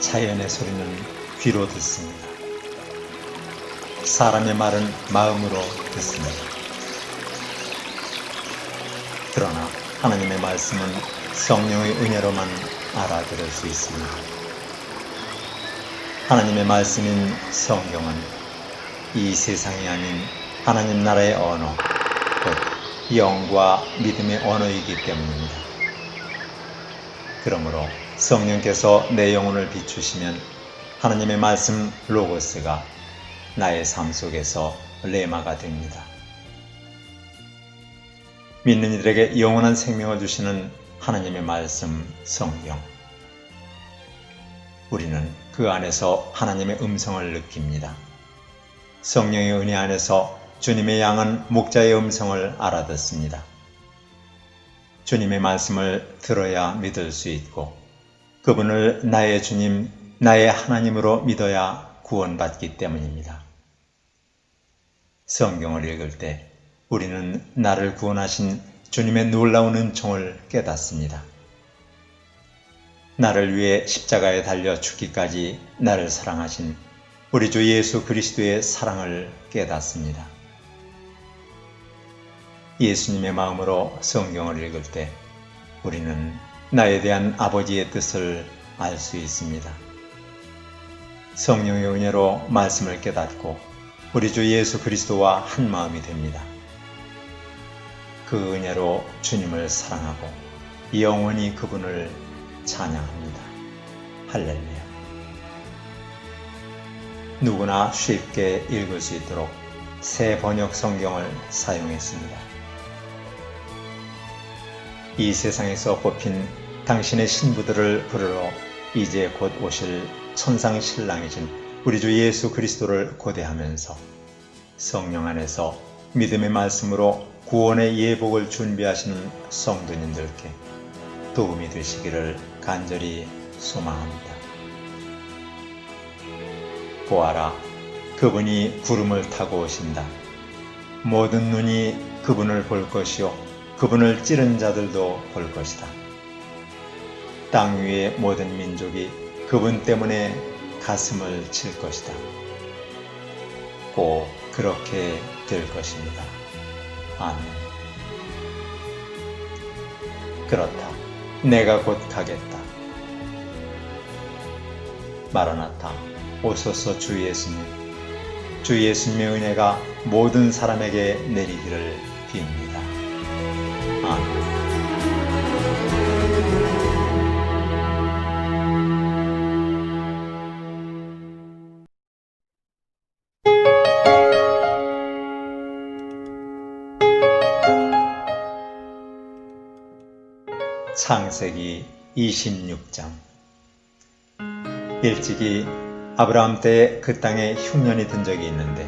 자연의 소리는 귀로 듣습니다. 사람의 말은 마음으로 듣습니다. 그러나 하나님의 말씀은 성령의 은혜로만 알아들을 수 있습니다. 하나님의 말씀인 성경은 이 세상이 아닌 하나님 나라의 언어, 곧 영과 믿음의 언어이기 때문입니다. 그러므로 성령께서 내 영혼을 비추시면 하나님의 말씀 로고스가 나의 삶 속에서 레마가 됩니다. 믿는 이들에게 영원한 생명을 주시는 하나님의 말씀 성경. 우리는 그 안에서 하나님의 음성을 느낍니다. 성령의 은혜 안에서 주님의 양은 목자의 음성을 알아듣습니다. 주님의 말씀을 들어야 믿을 수 있고 그분을 나의 주님, 나의 하나님으로 믿어야 구원받기 때문입니다. 성경을 읽을 때 우리는 나를 구원하신 주님의 놀라운 은총을 깨닫습니다. 나를 위해 십자가에 달려 죽기까지 나를 사랑하신 우리 주 예수 그리스도의 사랑을 깨닫습니다. 예수님의 마음으로 성경을 읽을 때 우리는 나에 대한 아버지의 뜻을 알 수 있습니다. 성령의 은혜로 말씀을 깨닫고 우리 주 예수 그리스도와 한 마음이 됩니다. 그 은혜로 주님을 사랑하고 영원히 그분을 찬양합니다. 할렐루야. 누구나 쉽게 읽을 수 있도록 새 번역 성경을 사용했습니다. 이 세상에서 뽑힌 당신의 신부들을 부르러 이제 곧 오실 천상 신랑이신 우리 주 예수 그리스도를 고대하면서 성령 안에서 믿음의 말씀으로 구원의 예복을 준비하시는 성도님들께 도움이 되시기를 간절히 소망합니다. 보아라, 그분이 구름을 타고 오신다. 모든 눈이 그분을 볼 것이요 그분을 찌른 자들도 볼 것이다. 땅 위의 모든 민족이 그분 때문에 가슴을 칠 것이다. 꼭 그렇게 될 것입니다. 아멘. 그렇다. 내가 곧 가겠다. 마라나타, 오소서 주 예수님. 주 예수님의 은혜가 모든 사람에게 내리기를 빕니다. 아멘. 창세기 26장. 일찍이 아브라함 때에 그 땅에 흉년이 든 적이 있는데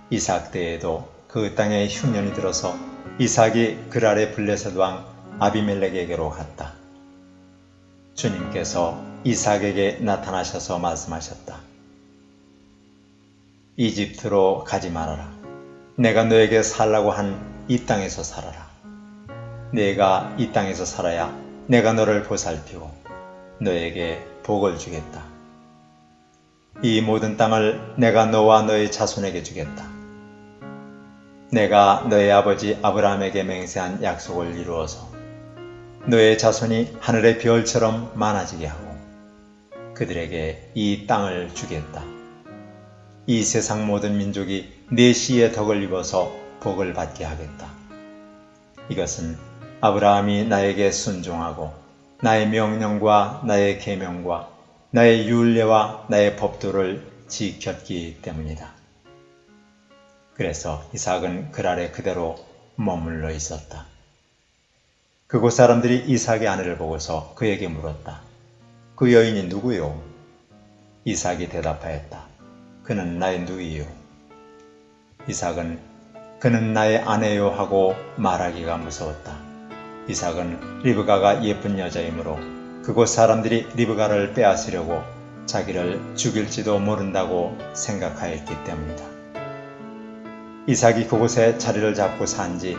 이삭 때에도 그 땅에 흉년이 들어서 이삭이 그랄의 블레셋 왕 아비멜렉에게로 갔다. 주님께서 이삭에게 나타나셔서 말씀하셨다. 이집트로 가지 말아라. 내가 너에게 살라고 한 이 땅에서 살아라. 내가 이 땅에서 살아야 내가 너를 보살피고 너에게 복을 주겠다. 이 모든 땅을 내가 너와 너의 자손에게 주겠다. 내가 너의 아버지 아브라함에게 맹세한 약속을 이루어서 너의 자손이 하늘의 별처럼 많아지게 하고 그들에게 이 땅을 주겠다. 이 세상 모든 민족이 내 씨의 덕을 입어서 복을 받게 하겠다. 이것은 아브라함이 나에게 순종하고 나의 명령과 나의 계명과 나의 율례와 나의 법도를 지켰기 때문이다. 그래서 이삭은 그랄에 그대로 머물러 있었다. 그곳 사람들이 이삭의 아내를 보고서 그에게 물었다. 그 여인이 누구요? 이삭이 대답하였다. 그는 나의 누이요. 이삭은 그는 나의 아내요 하고 말하기가 무서웠다. 이삭은 리브가가 예쁜 여자이므로 그곳 사람들이 리브가를 빼앗으려고 자기를 죽일지도 모른다고 생각하였기 때문이다. 이삭이 그곳에 자리를 잡고 산 지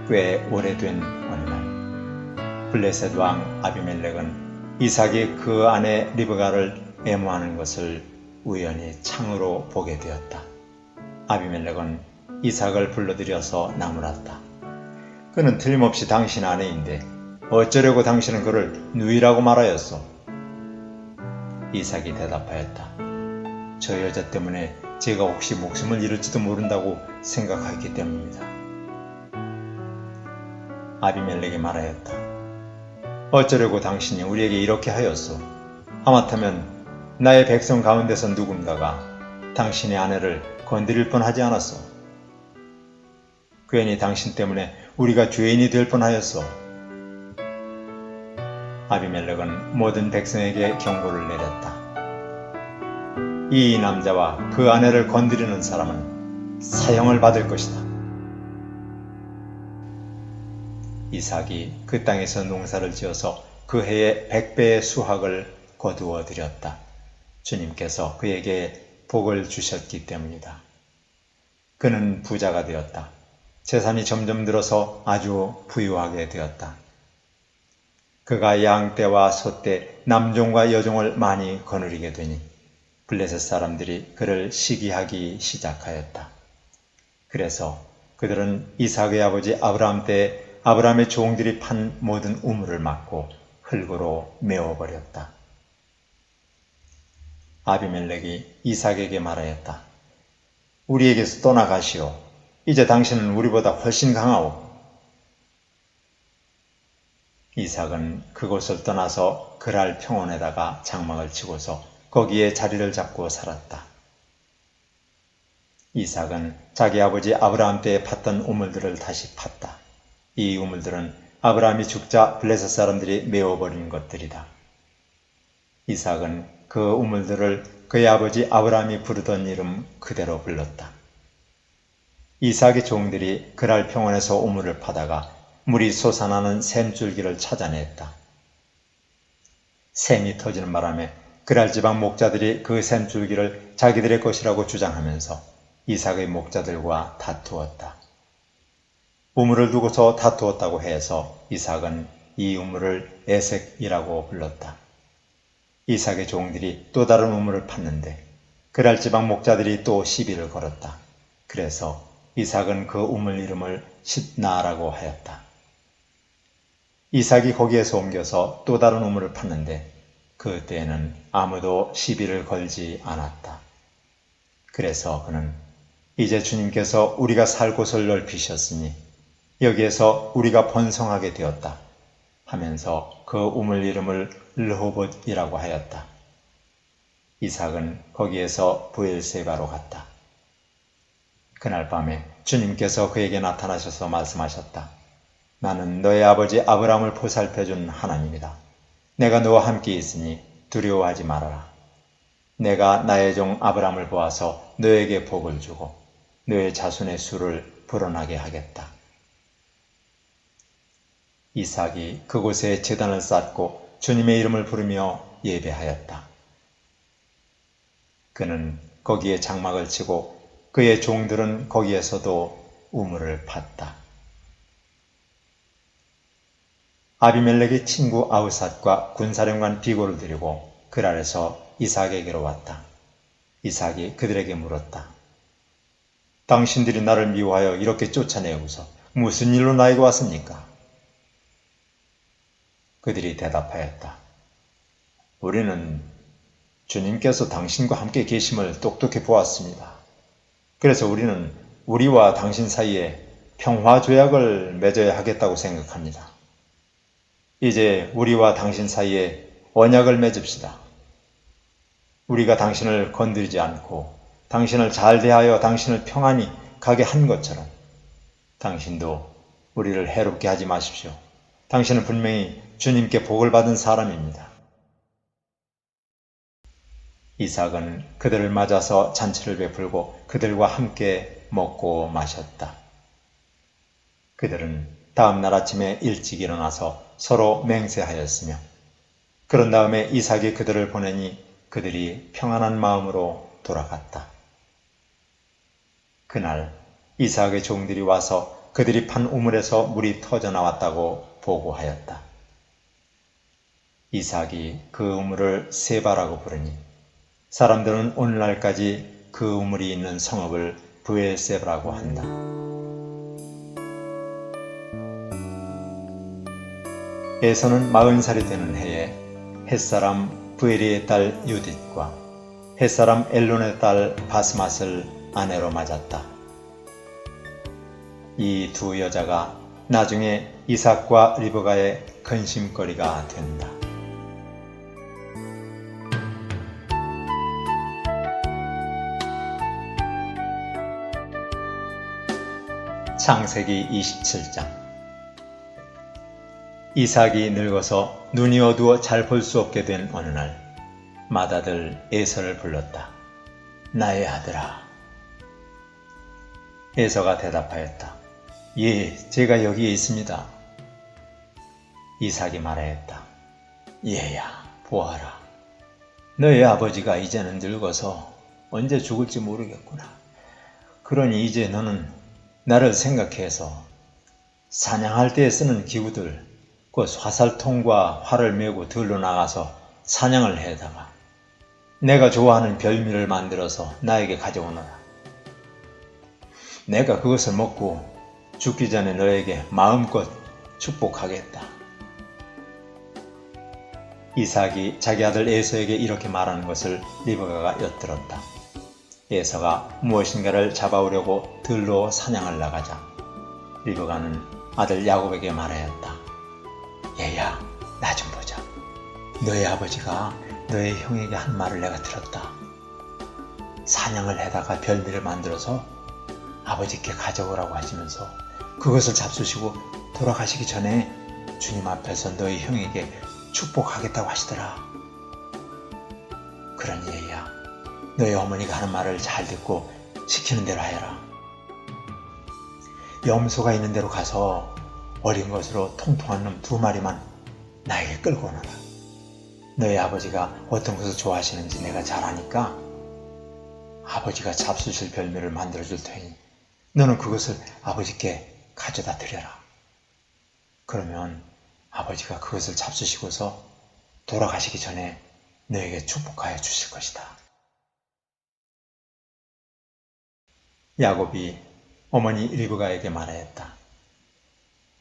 꽤 오래된 어느 날 블레셋 왕 아비멜렉은 이삭이 그 아내 리브가를 애무하는 것을 우연히 창으로 보게 되었다. 아비멜렉은 이삭을 불러들여서 나무랐다. 그는 틀림없이 당신 아내인데 어쩌려고 당신은 그를 누이라고 말하였소? 이삭이 대답하였다. 저 여자 때문에 제가 혹시 목숨을 잃을지도 모른다고 생각하였기 때문입니다. 아비멜렉이 말하였다. 어쩌려고 당신이 우리에게 이렇게 하였소? 하마터면 나의 백성 가운데서 누군가가 당신의 아내를 건드릴 뻔하지 않았소? 괜히 당신 때문에 우리가 죄인이 될 뻔하였소. 아비멜렉은 모든 백성에게 경고를 내렸다. 이 남자와 그 아내를 건드리는 사람은 사형을 받을 것이다. 이삭이 그 땅에서 농사를 지어서 그 해에 100배의 수확을 거두어 드렸다. 주님께서 그에게 복을 주셨기 때문이다. 그는 부자가 되었다. 재산이 점점 늘어서 아주 부유하게 되었다. 그가 양떼와 소떼, 남종과 여종을 많이 거느리게 되니 블레셋 사람들이 그를 시기하기 시작하였다. 그래서 그들은 이삭의 아버지 아브라함 때 아브라함의 종들이 판 모든 우물을 막고 흙으로 메워버렸다. 아비멜렉이 이삭에게 말하였다. 우리에게서 떠나가시오. 이제 당신은 우리보다 훨씬 강하오. 이삭은 그곳을 떠나서 그랄 평원에다가 장막을 치고서 거기에 자리를 잡고 살았다. 이삭은 자기 아버지 아브라함 때에 팠던 우물들을 다시 팠다. 이 우물들은 아브라함이 죽자 블레셋 사람들이 메워버린 것들이다. 이삭은 그 우물들을 그의 아버지 아브라함이 부르던 이름 그대로 불렀다. 이삭의 종들이 그랄 평원에서 우물을 파다가 물이 솟아나는 샘줄기를 찾아냈다. 샘이 터지는 바람에 그랄 지방 목자들이 그 샘줄기를 자기들의 것이라고 주장하면서 이삭의 목자들과 다투었다. 우물을 두고서 다투었다고 해서 이삭은 이 우물을 에색이라고 불렀다. 이삭의 종들이 또 다른 우물을 팠는데 그랄 지방 목자들이 또 시비를 걸었다. 그래서 이삭은 그 우물 이름을 십나라고 하였다. 이삭이 거기에서 옮겨서 또 다른 우물을 팠는데 그때에는 아무도 시비를 걸지 않았다. 그래서 그는 이제 주님께서 우리가 살 곳을 넓히셨으니 여기에서 우리가 번성하게 되었다 하면서 그 우물 이름을 르호봇이라고 하였다. 이삭은 거기에서 브엘세바로 갔다. 그날 밤에 주님께서 그에게 나타나셔서 말씀하셨다. 나는 너의 아버지 아브라함을 보살펴준 하나님이다. 내가 너와 함께 있으니 두려워하지 말아라. 내가 나의 종 아브라함을 보아서 너에게 복을 주고 너의 자손의 수를 불어나게 하겠다. 이삭이 그곳에 제단을 쌓고 주님의 이름을 부르며 예배하였다. 그는 거기에 장막을 치고 그의 종들은 거기에서도 우물을 팠다. 아비멜렉의 친구 아우삿과 군사령관 비고를 데리고 그랄에서 이삭에게로 왔다. 이삭이 그들에게 물었다. 당신들이 나를 미워하여 이렇게 쫓아내고서 무슨 일로 나에게 왔습니까? 그들이 대답하였다. 우리는 주님께서 당신과 함께 계심을 똑똑히 보았습니다. 그래서 우리는 우리와 당신 사이에 평화조약을 맺어야 하겠다고 생각합니다. 이제 우리와 당신 사이에 언약을 맺읍시다. 우리가 당신을 건드리지 않고 당신을 잘 대하여 당신을 평안히 가게 한 것처럼 당신도 우리를 해롭게 하지 마십시오. 당신은 분명히 주님께 복을 받은 사람입니다. 이삭은 그들을 맞아서 잔치를 베풀고 그들과 함께 먹고 마셨다. 그들은 다음 날 아침에 일찍 일어나서 서로 맹세하였으며 그런 다음에 이삭이 그들을 보내니 그들이 평안한 마음으로 돌아갔다. 그날 이삭의 종들이 와서 그들이 판 우물에서 물이 터져 나왔다고 보고하였다. 이삭이 그 우물을 세바라고 부르니 사람들은 오늘날까지 그 우물이 있는 성읍을 브에세바라고 한다. 에서는 40살이 되는 해에 햇사람 브에리의 딸 유딧과 햇사람 엘론의 딸 바스맛을 아내로 맞았다. 이 두 여자가 나중에 이삭과 리브가의 근심거리가 된다. 창세기 27장. 이삭이 늙어서 눈이 어두워 잘 볼 수 없게 된 어느 날 맏아들 에서를 불렀다. 나의 아들아. 에서가 대답하였다. 예, 제가 여기에 있습니다. 이삭이 말하였다. 얘야, 보아라. 너의 아버지가 이제는 늙어서 언제 죽을지 모르겠구나. 그러니 이제 너는 나를 생각해서 사냥할 때 쓰는 기구들, 그 화살통과 활을 메고 들로 나가서 사냥을 해다가 내가 좋아하는 별미를 만들어서 나에게 가져오너라. 내가 그것을 먹고 죽기 전에 너에게 마음껏 축복하겠다. 이삭이 자기 아들 에서에게 이렇게 말하는 것을 리브가가 엿들었다. 에서가 무엇인가를 잡아오려고 들로 사냥을 나가자 리브가는 아들 야곱에게 말하였다. 얘야, 나 좀 보자. 너의 아버지가 너의 형에게 한 말을 내가 들었다. 사냥을 해다가 별미를 만들어서 아버지께 가져오라고 하시면서 그것을 잡수시고 돌아가시기 전에 주님 앞에서 너희 형에게 축복하겠다고 하시더라. 그러니 얘야, 너희 어머니가 하는 말을 잘 듣고 시키는 대로 하여라. 염소가 있는 데로 가서 어린 것으로 통통한 놈 2마리만 나에게 끌고 오너라. 너희 아버지가 어떤 것을 좋아하시는지 내가 잘 아니까 아버지가 잡수실 별미를 만들어 줄 테니 너는 그것을 아버지께 가져다 드려라. 그러면 아버지가 그것을 잡수시고서 돌아가시기 전에 너에게 축복하여 주실 것이다. 야곱이 어머니 리브가에게 말하였다.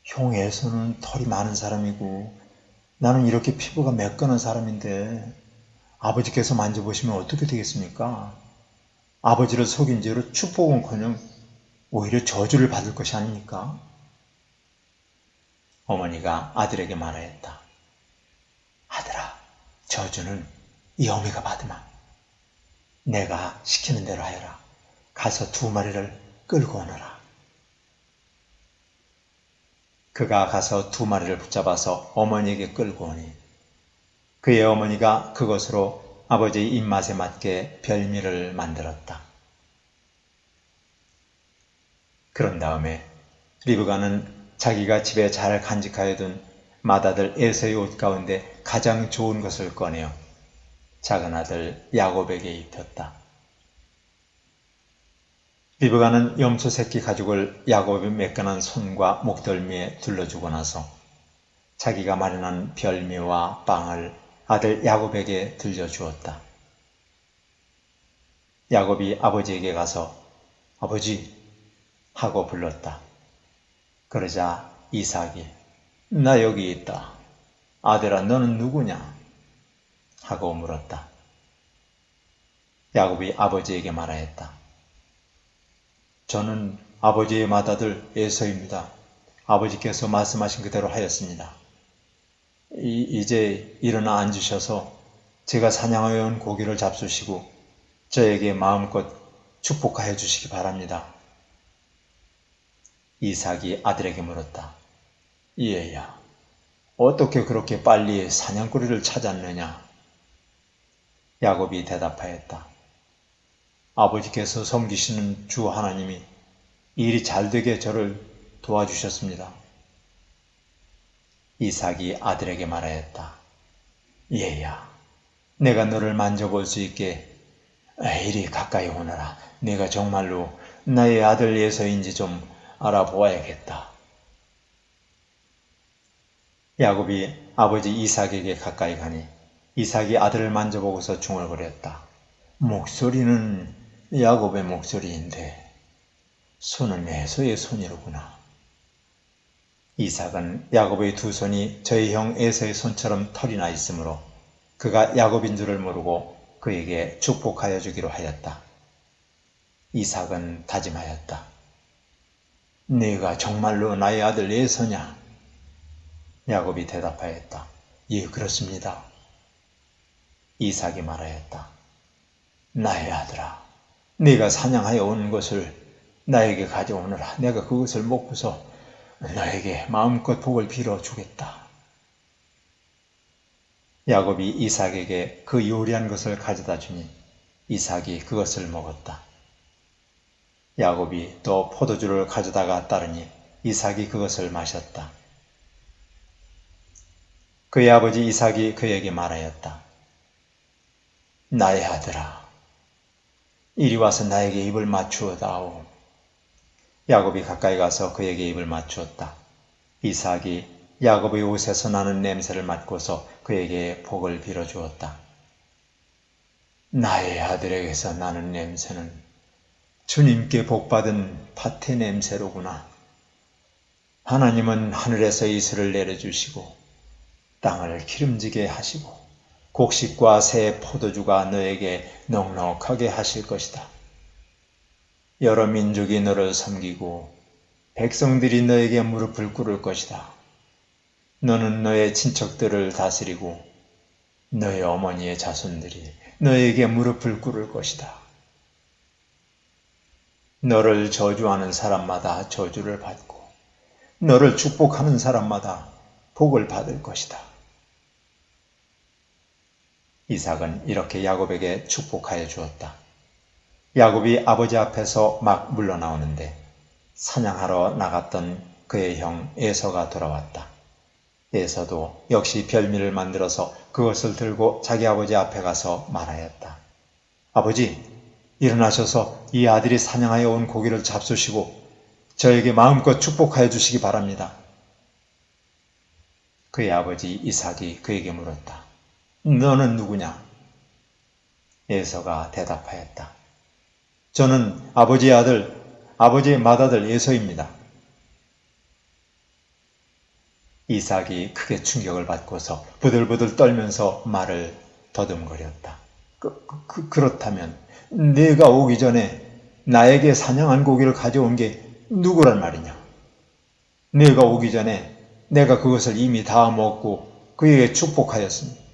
형 에서는 털이 많은 사람이고 나는 이렇게 피부가 매끈한 사람인데 아버지께서 만져보시면 어떻게 되겠습니까? 아버지를 속인 죄로 축복은커녕 오히려 저주를 받을 것이 아닙니까? 어머니가 아들에게 말하였다. 아들아, 저주는 이 어미가 받으마. 내가 시키는 대로 하여라. 가서 2마리를 끌고 오너라. 그가 가서 2마리를 붙잡아서 어머니에게 끌고 오니 그의 어머니가 그것으로 아버지의 입맛에 맞게 별미를 만들었다. 그런 다음에 리브가는 자기가 집에 잘 간직하여 둔 맏아들 에서의 옷 가운데 가장 좋은 것을 꺼내어 작은 아들 야곱에게 입혔다. 리브가는 염소 새끼 가죽을 야곱의 매끈한 손과 목덜미에 둘러주고 나서 자기가 마련한 별미와 빵을 아들 야곱에게 들려주었다. 야곱이 아버지에게 가서 아버지 하고 불렀다. 그러자 이삭이 나 여기 있다. 아들아 너는 누구냐? 하고 물었다. 야곱이 아버지에게 말하였다. 저는 아버지의 맏아들 에서입니다. 아버지께서 말씀하신 그대로 하였습니다. 이제 일어나 앉으셔서 제가 사냥하여 온 고기를 잡수시고 저에게 마음껏 축복하여 주시기 바랍니다. 이삭이 아들에게 물었다. 얘야, 어떻게 그렇게 빨리 사냥거리를 찾았느냐? 야곱이 대답하였다. 아버지께서 섬기시는 주 하나님이 일이 잘되게 저를 도와주셨습니다. 이삭이 아들에게 말하였다. 얘야, 내가 너를 만져볼 수 있게 이리 가까이 오너라. 내가 정말로 나의 아들 에서인지 좀 알아보아야겠다. 야곱이 아버지 이삭에게 가까이 가니 이삭이 아들을 만져보고서 중얼거렸다. 목소리는 야곱의 목소리인데 손은 에서의 손이로구나. 이삭은 야곱의 두 손이 저의 형 에서의 손처럼 털이 나 있으므로 그가 야곱인 줄을 모르고 그에게 축복하여 주기로 하였다. 이삭은 다짐하였다. 네가 정말로 나의 아들 에서냐? 야곱이 대답하였다. 예, 그렇습니다. 이삭이 말하였다. 나의 아들아, 네가 사냥하여 온 것을 나에게 가져오너라. 내가 그것을 먹고서 너에게 마음껏 복을 빌어주겠다. 야곱이 이삭에게 그 요리한 것을 가져다 주니 이삭이 그것을 먹었다. 야곱이 또 포도주를 가져다가 따르니 이삭이 그것을 마셨다. 그의 아버지 이삭이 그에게 말하였다. 나의 아들아, 이리 와서 나에게 입을 맞추어다오. 야곱이 가까이 가서 그에게 입을 맞추었다. 이삭이 야곱의 옷에서 나는 냄새를 맡고서 그에게 복을 빌어주었다. 나의 아들에게서 나는 냄새는 주님께 복받은 밭의 냄새로구나. 하나님은 하늘에서 이슬을 내려주시고 땅을 기름지게 하시고 곡식과 새 포도주가 너에게 넉넉하게 하실 것이다. 여러 민족이 너를 섬기고 백성들이 너에게 무릎을 꿇을 것이다. 너는 너의 친척들을 다스리고 너의 어머니의 자손들이 너에게 무릎을 꿇을 것이다. 너를 저주하는 사람마다 저주를 받고 너를 축복하는 사람마다 복을 받을 것이다. 이삭은 이렇게 야곱에게 축복하여 주었다. 야곱이 아버지 앞에서 막 물러나오는데 사냥하러 나갔던 그의 형 에서가 돌아왔다. 에서도 역시 별미를 만들어서 그것을 들고 자기 아버지 앞에 가서 말하였다. 아버지, 일어나셔서 이 아들이 사냥하여 온 고기를 잡수시고 저에게 마음껏 축복하여 주시기 바랍니다. 그의 아버지 이삭이 그에게 물었다. 너는 누구냐? 에서가 대답하였다. 저는 아버지의 아들, 아버지의 맏아들 에서입니다. 이삭이 크게 충격을 받고서 부들부들 떨면서 말을 더듬거렸다. 그렇다면 네가 오기 전에 나에게 사냥한 고기를 가져온 게 누구란 말이냐? 네가 오기 전에 내가 그것을 이미 다 먹고 그에게 축복하였습니다.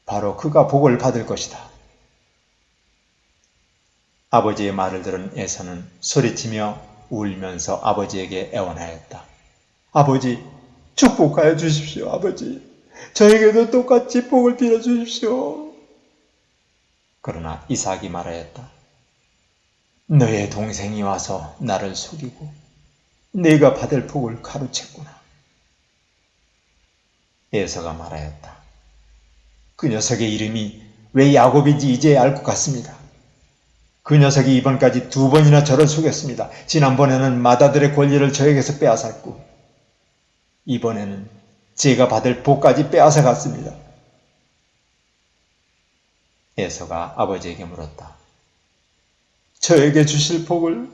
바로 그가 복을 받을 것이다. 아버지의 말을 들은 에서는 소리치며 울면서 아버지에게 애원하였다. 아버지, 축복하여 주십시오. 아버지, 저에게도 똑같이 복을 빌어 주십시오. 그러나 이삭이 말하였다. 너의 동생이 와서 나를 속이고 네가 받을 복을 가로챘구나. 에서가 말하였다. 그 녀석의 이름이 왜 야곱인지 이제 알 것 같습니다. 그 녀석이 이번까지 2번이나 저를 속였습니다. 지난번에는 맏아들의 권리를 저에게서 빼앗았고 이번에는 제가 받을 복까지 빼앗아 갔습니다. 에서가 아버지에게 물었다. 저에게 주실 복을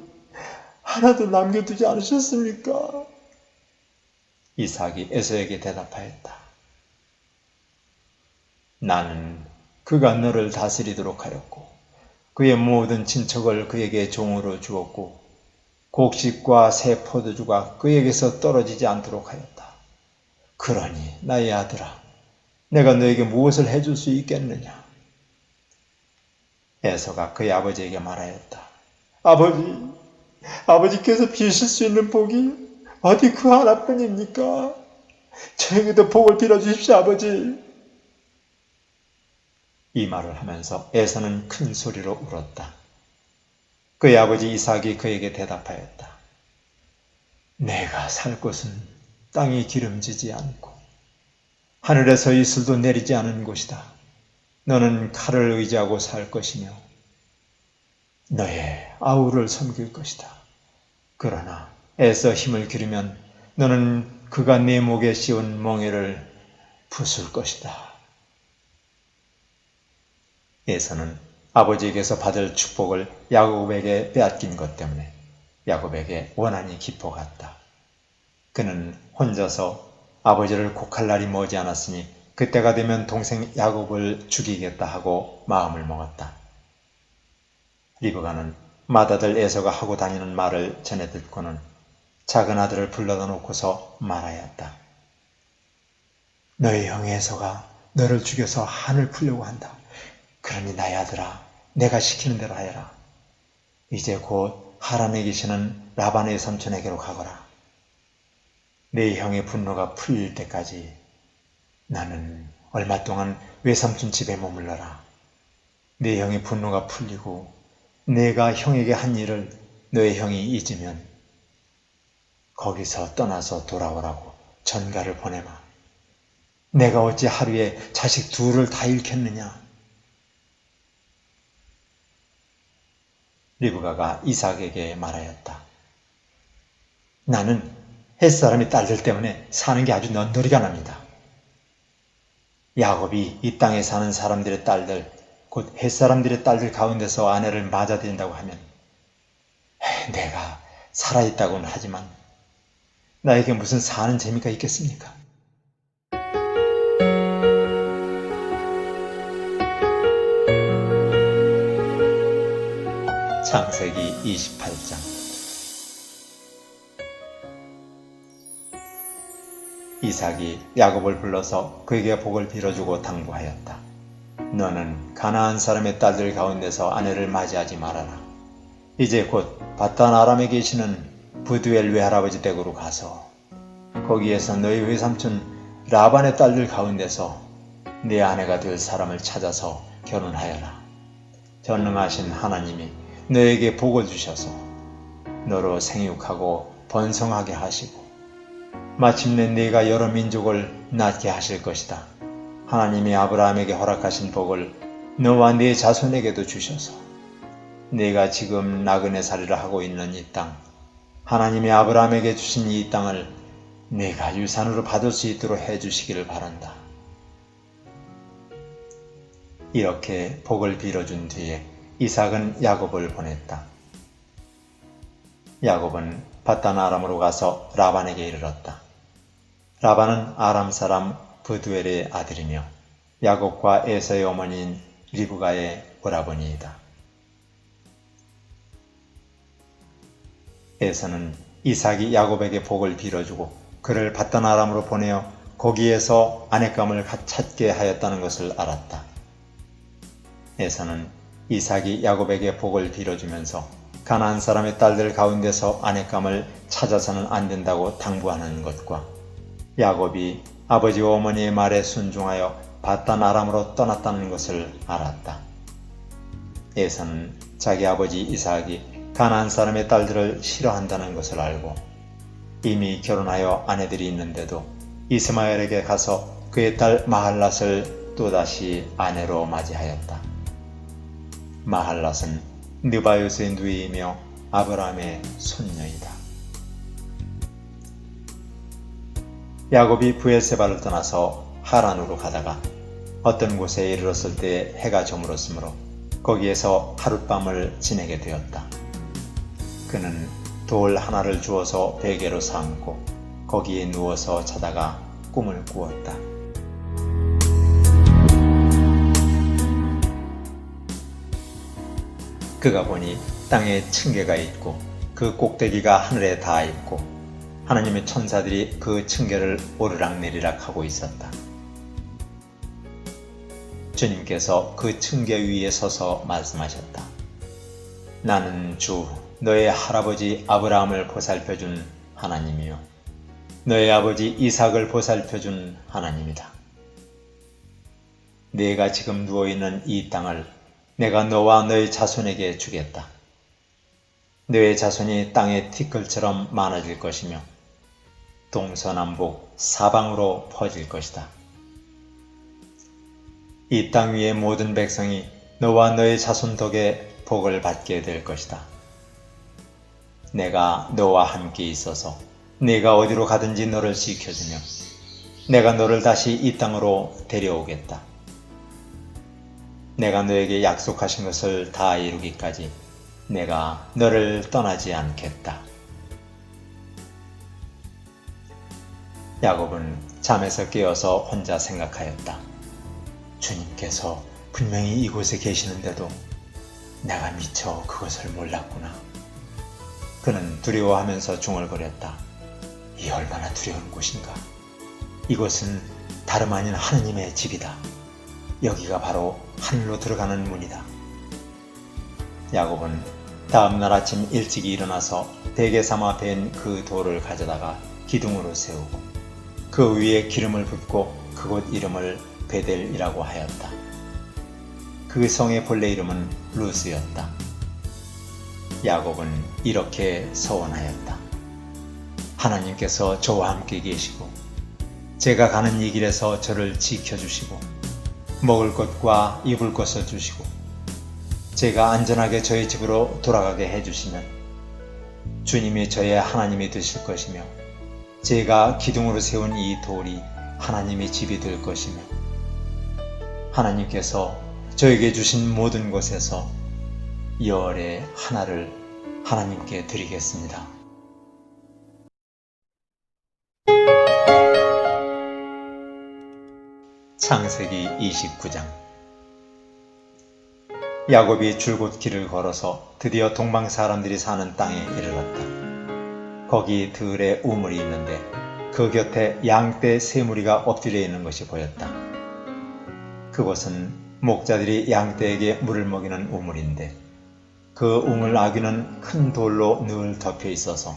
하나도 남겨두지 않으셨습니까? 이삭이 에서에게 대답하였다. 나는 그가 너를 다스리도록 하였고 그의 모든 친척을 그에게 종으로 주었고 곡식과 새 포도주가 그에게서 떨어지지 않도록 하였다. 그러니 나의 아들아, 내가 너에게 무엇을 해줄 수 있겠느냐? 에서가 그의 아버지에게 말하였다. 아버지께서 비실 수 있는 복이 어디 그 하나뿐입니까? 저에게도 복을 빌어주십시오, 아버지. 이 말을 하면서 에서는 큰 소리로 울었다. 그의 아버지 이삭이 그에게 대답하였다. 내가 살 곳은 땅이 기름지지 않고 하늘에서 이슬도 내리지 않은 곳이다. 너는 칼을 의지하고 살 것이며 너의 아우를 섬길 것이다. 그러나 애써 힘을 기르면 너는 그가 네 목에 씌운 멍에를 부술 것이다. 에서는 아버지에게서 받을 축복을 야곱에게 빼앗긴 것 때문에 야곱에게 원한이 깊어갔다. 그는 혼자서 아버지를 곡할 날이 머지 않았으니 그때가 되면 동생 야곱을 죽이겠다 하고 마음을 먹었다. 리브가는 맏아들 에서가 하고 다니는 말을 전해 듣고는 작은 아들을 불러다 놓고서 말하였다. 너희 형 에서가 너를 죽여서 한을 풀려고 한다. 그러니 나의 아들아, 내가 시키는 대로 하여라. 이제 곧 하란에 계시는 라반의 삼촌에게로 가거라. 내 형의 분노가 풀릴 때까지 나는 얼마 동안 외삼촌 집에 머물러라. 내 형의 분노가 풀리고 내가 형에게 한 일을 너의 형이 잊으면 거기서 떠나서 돌아오라고 전가를 보내마. 내가 어찌 하루에 자식 둘을 다 잃겠느냐. 리브가가 이삭에게 말하였다. 나는 햇사람의 딸들 때문에 사는 게 아주 넌더리가 납니다. 야곱이 이 땅에 사는 사람들의 딸들, 곧 햇사람들의 딸들 가운데서 아내를 맞아들인다고 하면 내가 살아있다고는 하지만 나에게 무슨 사는 재미가 있겠습니까? 창세기 28장. 이삭이 야곱을 불러서 그에게 복을 빌어주고 당부하였다. 너는 가나안 사람의 딸들 가운데서 아내를 맞이하지 말아라. 이제 곧 바단 아람에 계시는 부두엘 외할아버지 댁으로 가서 거기에서 너희 외삼촌 라반의 딸들 가운데서 네 아내가 될 사람을 찾아서 결혼하여라. 전능하신 하나님이 너에게 복을 주셔서 너로 생육하고 번성하게 하시고 마침내 네가 여러 민족을 낳게 하실 것이다. 하나님이 아브라함에게 허락하신 복을 너와 네 자손에게도 주셔서 네가 지금 나그네 살이를 하고 있는 이 땅, 하나님이 아브라함에게 주신 이 땅을 네가 유산으로 받을 수 있도록 해주시기를 바란다. 이렇게 복을 빌어준 뒤에 이삭은 야곱을 보냈다. 야곱은 바단 아람으로 가서 라반에게 이르렀다. 라반은 아람 사람 부두엘의 아들이며 야곱과 에서의 어머니인 리브가의 오라버니이다. 에서는 이삭이 야곱에게 복을 빌어주고 그를 바단 아람으로 보내어 거기에서 아내감을 찾게 하였다는 것을 알았다. 에서는 이삭이 야곱에게 복을 빌어주면서 가나안 사람의 딸들 가운데서 아내감을 찾아서는 안 된다고 당부하는 것과 야곱이 아버지와 어머니의 말에 순종하여 바단 아람으로 떠났다는 것을 알았다. 에서는 자기 아버지 이삭이 가나안 사람의 딸들을 싫어한다는 것을 알고 이미 결혼하여 아내들이 있는데도 이스마엘에게 가서 그의 딸 마할랏을 또다시 아내로 맞이하였다. 마할랏은 느바요스의 누이이며 아브라함의 손녀이다. 야곱이 브엘세바를 떠나서 하란으로 가다가 어떤 곳에 이르렀을 때 해가 저물었으므로 거기에서 하룻밤을 지내게 되었다. 그는 돌 하나를 주어서 베개로 삼고 거기에 누워서 자다가 꿈을 꾸었다. 그가 보니 땅에 층계가 있고 그 꼭대기가 하늘에 닿아 있고 하나님의 천사들이 그 층계를 오르락내리락 하고 있었다. 주님께서 그 층계 위에 서서 말씀하셨다. 나는 주 너의 할아버지 아브라함을 보살펴준 하나님이요 너의 아버지 이삭을 보살펴준 하나님이다. 네가 지금 누워있는 이 땅을 내가 너와 너의 자손에게 주겠다. 너의 자손이 땅의 티끌처럼 많아질 것이며 동서남북 사방으로 퍼질 것이다. 이 땅 위의 모든 백성이 너와 너의 자손 덕에 복을 받게 될 것이다. 내가 너와 함께 있어서 네가 어디로 가든지 너를 지켜주며 내가 너를 다시 이 땅으로 데려오겠다. 내가 너에게 약속하신 것을 다 이루기까지 내가 너를 떠나지 않겠다. 야곱은 잠에서 깨어서 혼자 생각하였다. 주님께서 분명히 이곳에 계시는데도 내가 미처 그것을 몰랐구나. 그는 두려워하면서 중얼거렸다. 이 얼마나 두려운 곳인가. 이곳은 다름 아닌 하느님의 집이다. 여기가 바로 하늘로 들어가는 문이다. 야곱은 다음날 아침 일찍 일어나서 베개 삼아 벤 그 돌을 가져다가 기둥으로 세우고 그 위에 기름을 붓고 그곳 이름을 베델이라고 하였다. 그 성의 본래 이름은 루스였다. 야곱은 이렇게 서원하였다. 하나님께서 저와 함께 계시고 제가 가는 이 길에서 저를 지켜주시고 먹을 것과 입을 것을 주시고 제가 안전하게 저희 집으로 돌아가게 해주시면 주님이 저의 하나님이 되실 것이며 제가 기둥으로 세운 이 돌이 하나님의 집이 될 것이며 하나님께서 저에게 주신 모든 것에서 열의 하나를 하나님께 드리겠습니다. 창세기 29장. 야곱이 줄곧 길을 걸어서 드디어 동방 사람들이 사는 땅에 이르렀다. 거기 들에 우물이 있는데 그 곁에 양떼 세 무리가 엎드려 있는 것이 보였다. 그곳은 목자들이 양떼에게 물을 먹이는 우물인데 그 우물 아귀는 큰 돌로 늘 덮여 있어서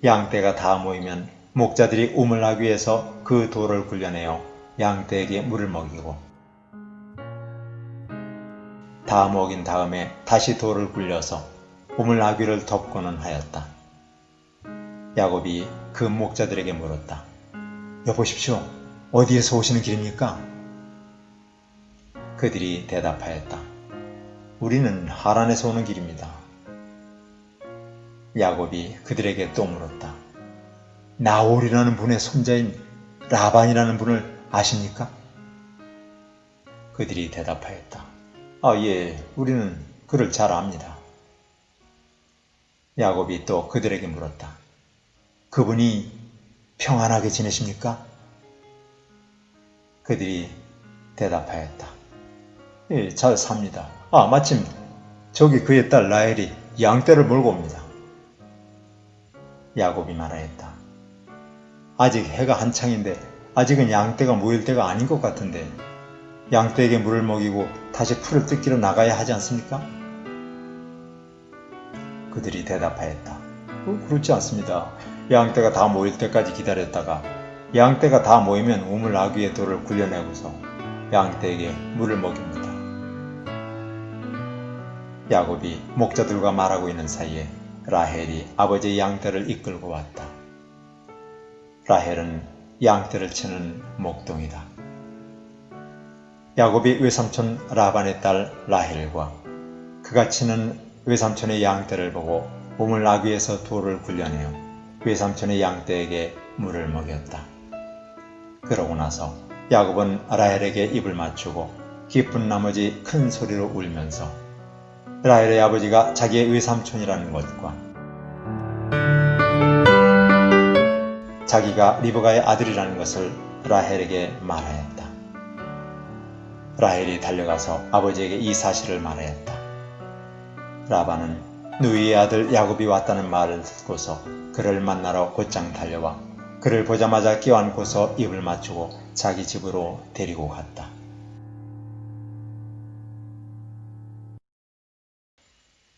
양떼가 다 모이면 목자들이 우물 아귀에서 그 돌을 굴려내어 양떼에게 물을 먹이고 다 먹인 다음에 다시 돌을 굴려서 우물 아귀를 덮고는 하였다. 야곱이 그 목자들에게 물었다. 여보십시오, 어디에서 오시는 길입니까? 그들이 대답하였다. 우리는 하란에서 오는 길입니다. 야곱이 그들에게 또 물었다. 나홀이라는 분의 손자인 라반이라는 분을 아십니까? 그들이 대답하였다. 예, 우리는 그를 잘 압니다. 야곱이 또 그들에게 물었다. 그분이 평안하게 지내십니까? 그들이 대답하였다. 예, 잘 삽니다. 마침 저기 그의 딸 라헬이 양떼를 몰고 옵니다. 야곱이 말하였다. 아직 해가 한창인데 아직은 양떼가 모일 때가 아닌 것 같은데 양떼에게 물을 먹이고 다시 풀을 뜯기로 나가야 하지 않습니까? 그들이 대답하였다. 그렇지 않습니다. 양떼가 다 모일 때까지 기다렸다가 양떼가 다 모이면 우물 아귀의 돌을 굴려내고서 양떼에게 물을 먹입니다. 야곱이 목자들과 말하고 있는 사이에 라헬이 아버지의 양떼를 이끌고 왔다. 라헬은 양떼를 치는 목동이다. 야곱이 외삼촌 라반의 딸 라헬과 그가 치는 외삼촌의 양떼를 보고 우물 아귀에서 돌을 굴려내어 외삼촌의 양떼에게 물을 먹였다. 그러고 나서 야곱은 라헬에게 입을 맞추고 기쁜 나머지 큰 소리로 울면서 라헬의 아버지가 자기의 외삼촌이라는 것과 자기가 리브가의 아들이라는 것을 라헬에게 말하였다. 라헬이 달려가서 아버지에게 이 사실을 말하였다. 라반은 누이의 아들 야곱이 왔다는 말을 듣고서 그를 만나러 곧장 달려와 그를 보자마자 껴안고서 입을 맞추고 자기 집으로 데리고 갔다.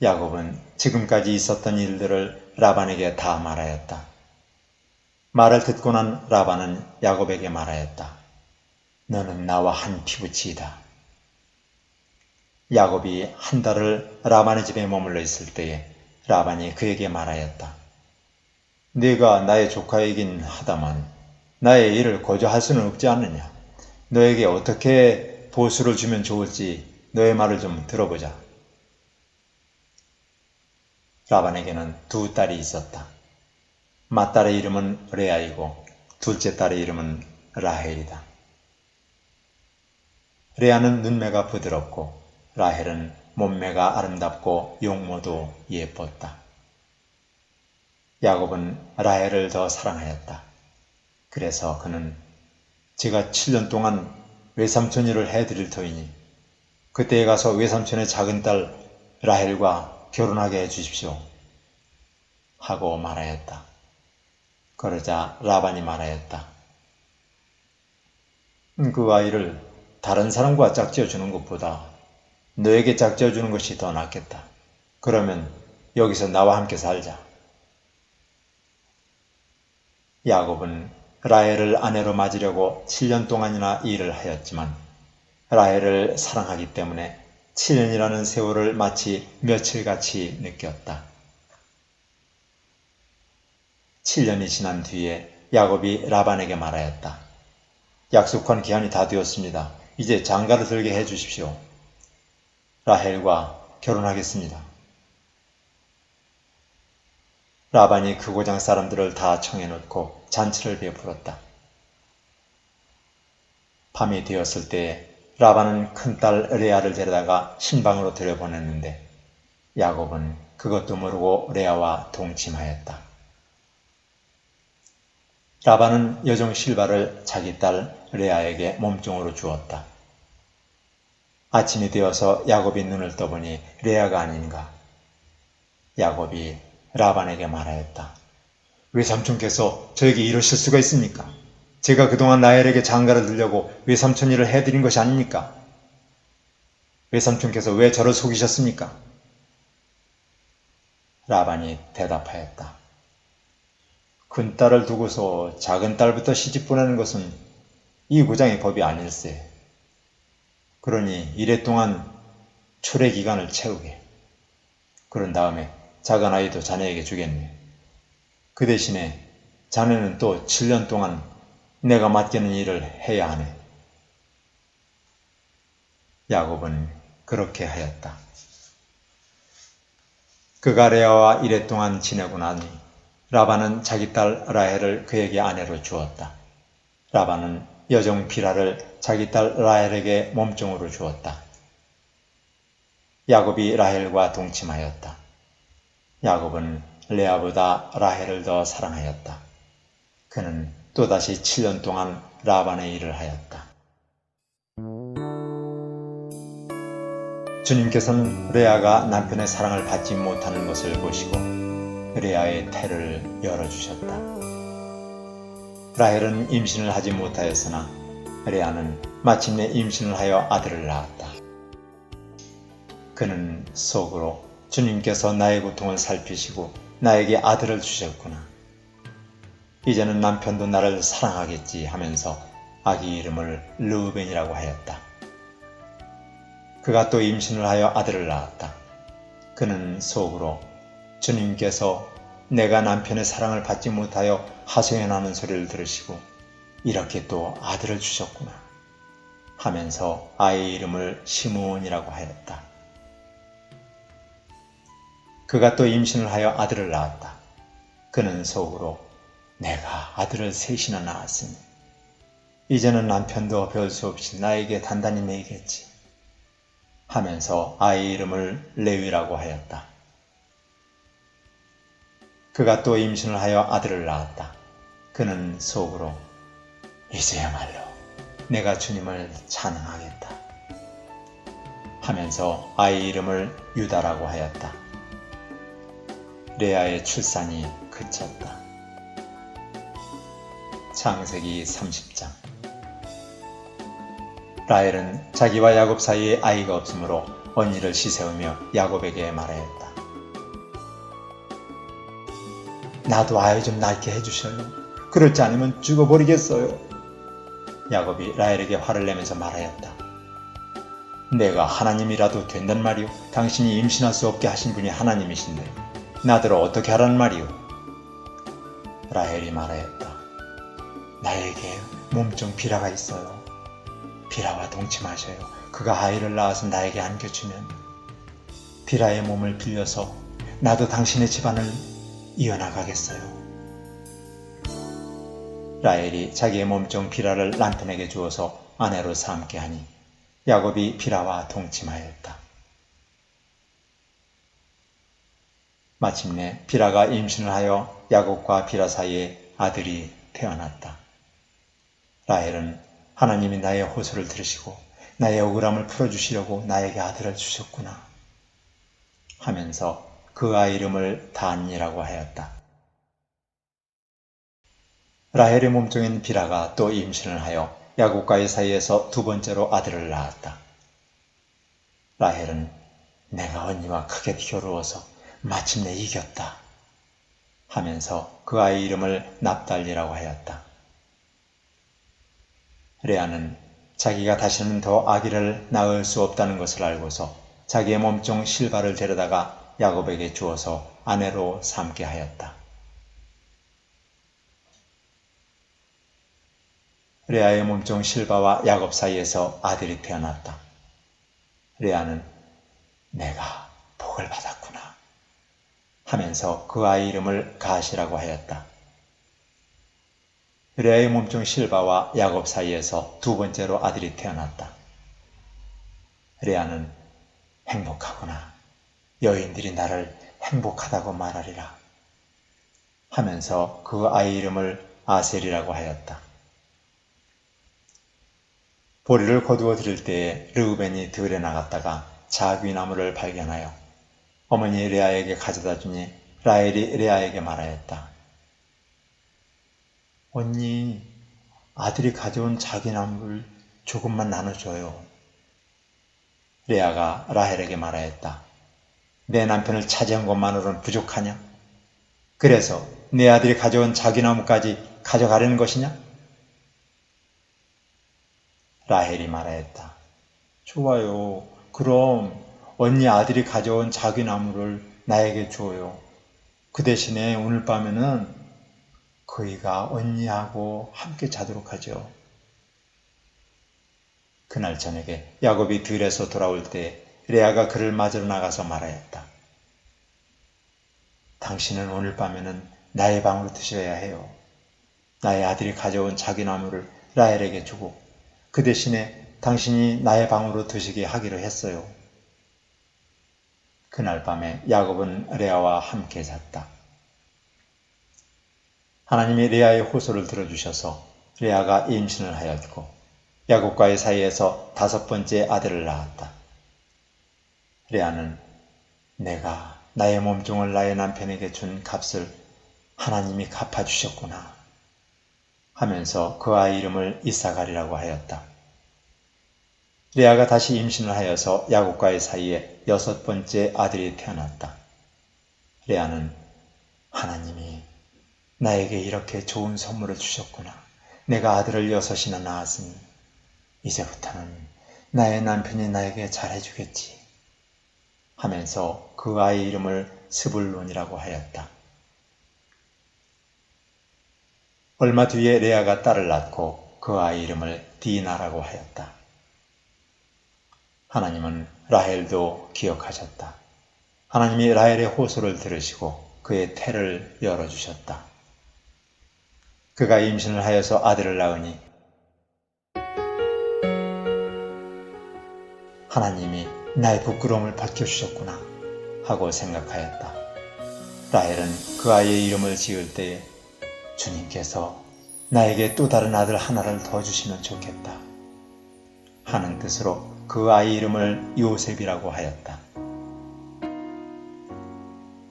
야곱은 지금까지 있었던 일들을 라반에게 다 말하였다. 말을 듣고 난 라반은 야곱에게 말하였다. 너는 나와 한 피부치이다. 야곱이 한 달을 라반의 집에 머물러 있을 때에 라반이 그에게 말하였다. 네가 나의 조카이긴 하다만 나의 일을 거저할 수는 없지 않느냐. 너에게 어떻게 보수를 주면 좋을지 너의 말을 좀 들어보자. 라반에게는 두 딸이 있었다. 맏딸의 이름은 레아이고 둘째 딸의 이름은 라헬이다. 레아는 눈매가 부드럽고 라헬은 몸매가 아름답고 용모도 예뻤다. 야곱은 라헬을 더 사랑하였다. 그래서 그는 제가 7년 동안 외삼촌 일을 해드릴 터이니 그때에 가서 외삼촌의 작은 딸 라헬과 결혼하게 해주십시오 하고 말하였다. 그러자 라반이 말하였다. 그 아이를 다른 사람과 짝지어 주는 것보다 너에게 짝지어 주는 것이 더 낫겠다. 그러면 여기서 나와 함께 살자. 야곱은 라헬을 아내로 맞으려고 7년 동안이나 일을 하였지만 라헬을 사랑하기 때문에 7년이라는 세월을 마치 며칠같이 느꼈다. 7년이 지난 뒤에 야곱이 라반에게 말하였다. 약속한 기한이 다 되었습니다. 이제 장가를 들게 해주십시오. 라헬과 결혼하겠습니다. 라반이 그 고장 사람들을 다 청해놓고 잔치를 베풀었다. 밤이 되었을 때에 라반은 큰딸 레아를 데려다가 신방으로 들여보냈는데 야곱은 그것도 모르고 레아와 동침하였다. 라반은 여종 실바를 자기 딸 레아에게 몸종으로 주었다. 아침이 되어서 야곱이 눈을 떠보니 레아가 아닌가. 야곱이 라반에게 말하였다. 외삼촌께서 저에게 이러실 수가 있습니까? 제가 그동안 라헬에게 장가를 들려고 외삼촌 일을 해드린 것이 아닙니까? 외삼촌께서 왜 저를 속이셨습니까? 라반이 대답하였다. 큰딸을 두고서 작은 딸부터 시집 보내는 것은 이 고장의 법이 아닐세. 그러니 이래 동안 초래 기간을 채우게. 그런 다음에 작은 아이도 자네에게 주겠네. 그 대신에 자네는 또 7년 동안 내가 맡기는 일을 해야 하네. 야곱은 그렇게 하였다. 그가 레아와 이랫동안 지내고 나니 라반은 자기 딸 라헬을 그에게 아내로 주었다. 라반은 여종 비라를 자기 딸 라헬에게 몸종으로 주었다. 야곱이 라헬과 동침하였다. 야곱은 레아보다 라헬을 더 사랑하였다. 그는 또다시 7년 동안 라반의 일을 하였다. 주님께서는 레아가 남편의 사랑을 받지 못하는 것을 보시고 레아의 태를 열어주셨다. 라헬은 임신을 하지 못하였으나 레아는 마침내 임신을 하여 아들을 낳았다. 그는 속으로 주님께서 나의 고통을 살피시고 나에게 아들을 주셨구나. 이제는 남편도 나를 사랑하겠지 하면서 아기 이름을 르우벤이라고 하였다. 그가 또 임신을 하여 아들을 낳았다. 그는 속으로 주님께서 내가 남편의 사랑을 받지 못하여 하소연하는 소리를 들으시고 이렇게 또 아들을 주셨구나 하면서 아이의 이름을 시므온이라고 하였다. 그가 또 임신을 하여 아들을 낳았다. 그는 속으로 내가 아들을 셋이나 낳았으니 이제는 남편도 별 수 없이 나에게 단단히 매이겠지 하면서 아이의 이름을 레위라고 하였다. 그가 또 임신을 하여 아들을 낳았다. 그는 속으로 이제야말로 내가 주님을 찬양하겠다 하면서 아이의 이름을 유다라고 하였다. 레아의 출산이 그쳤다. 창세기 30장. 라헬은 자기와 야곱 사이에 아이가 없으므로 언니를 시세우며 야곱에게 말하였다. 나도 아이 좀 낳게 해주셔요. 그렇지 않으면 죽어버리겠어요. 야곱이 라헬에게 화를 내면서 말하였다. 내가 하나님이라도 된단 말이오. 당신이 임신할 수 없게 하신 분이 하나님이신데 나더러 어떻게 하라는 말이오. 라헬이 말하였다. 나에게 몸종 비라가 있어요. 비라와 동침하셔요. 그가 아이를 낳아서 나에게 안겨주면 비라의 몸을 빌려서 나도 당신의 집안을 이어나가겠어요. 라헬이 자기의 몸종 비라를 남편에게 주어서 아내로 삼게 하니 야곱이 비라와 동침하였다. 마침내 비라가 임신을 하여 야곱과 비라 사이에 아들이 태어났다. 라헬은 하나님이 나의 호소를 들으시고 나의 억울함을 풀어주시려고 나에게 아들을 주셨구나 하면서 그 아이 이름을 단이라고 하였다. 라헬의 몸종인 비라가 또 임신을 하여 야곱과의 사이에서 두 번째로 아들을 낳았다. 라헬은 내가 언니와 크게 겨루어서 마침내 이겼다 하면서 그 아이 이름을 납달리라고 하였다. 레아는 자기가 다시는 더 아기를 낳을 수 없다는 것을 알고서 자기의 몸종 실바를 데려다가 야곱에게 주어서 아내로 삼게 하였다. 레아의 몸종 실바와 야곱 사이에서 아들이 태어났다. 레아는 내가 복을 받았구나 하면서 그 아이 이름을 가시라고 하였다. 레아의 몸종 실바와 야곱 사이에서 두 번째로 아들이 태어났다. 레아는 행복하구나. 여인들이 나를 행복하다고 말하리라 하면서 그 아이 이름을 아셀이라고 하였다. 보리를 거두어 드릴 때에 르우벤이 들에 나갔다가 자귀나무를 발견하여 어머니 레아에게 가져다 주니 라헬이 레아에게 말하였다. 언니, 아들이 가져온 자귀나무를 조금만 나눠줘요. 레아가 라헬에게 말하였다. 내 남편을 차지한 것만으로는 부족하냐? 그래서 내 아들이 가져온 자귀나무까지 가져가려는 것이냐? 라헬이 말하였다. 좋아요. 그럼 언니 아들이 가져온 자귀나무를 나에게 줘요. 그 대신에 오늘 밤에는 그이가 언니하고 함께 자도록 하죠. 그날 저녁에 야곱이 들에서 돌아올 때 레아가 그를 맞으러 나가서 말하였다. 당신은 오늘 밤에는 나의 방으로 드셔야 해요. 나의 아들이 가져온 자귀나무를 라헬에게 주고 그 대신에 당신이 나의 방으로 드시게 하기로 했어요. 그날 밤에 야곱은 레아와 함께 잤다. 하나님이 레아의 호소를 들어주셔서 레아가 임신을 하였고 야곱과의 사이에서 다섯 번째 아들을 낳았다. 레아는 내가 나의 몸종을 나의 남편에게 준 값을 하나님이 갚아주셨구나 하면서 그 아이 이름을 이사갈이라고 하였다. 레아가 다시 임신을 하여서 야곱과의 사이에 여섯 번째 아들이 태어났다. 레아는 하나님이 나에게 이렇게 좋은 선물을 주셨구나. 내가 아들을 여섯이나 낳았으니 이제부터는 나의 남편이 나에게 잘해주겠지 하면서 그 아이 이름을 스불론이라고 하였다. 얼마 뒤에 레아가 딸을 낳고 그 아이 이름을 디나라고 하였다. 하나님은 라헬도 기억하셨다. 하나님이 라헬의 호소를 들으시고 그의 태를 열어주셨다. 그가 임신을 하여서 아들을 낳으니 하나님이 나의 부끄러움을 벗겨주셨구나 하고 생각하였다. 라헬은 그 아이의 이름을 지을 때에 주님께서 나에게 또 다른 아들 하나를 더 주시면 좋겠다 하는 뜻으로 그 아이 이름을 요셉이라고 하였다.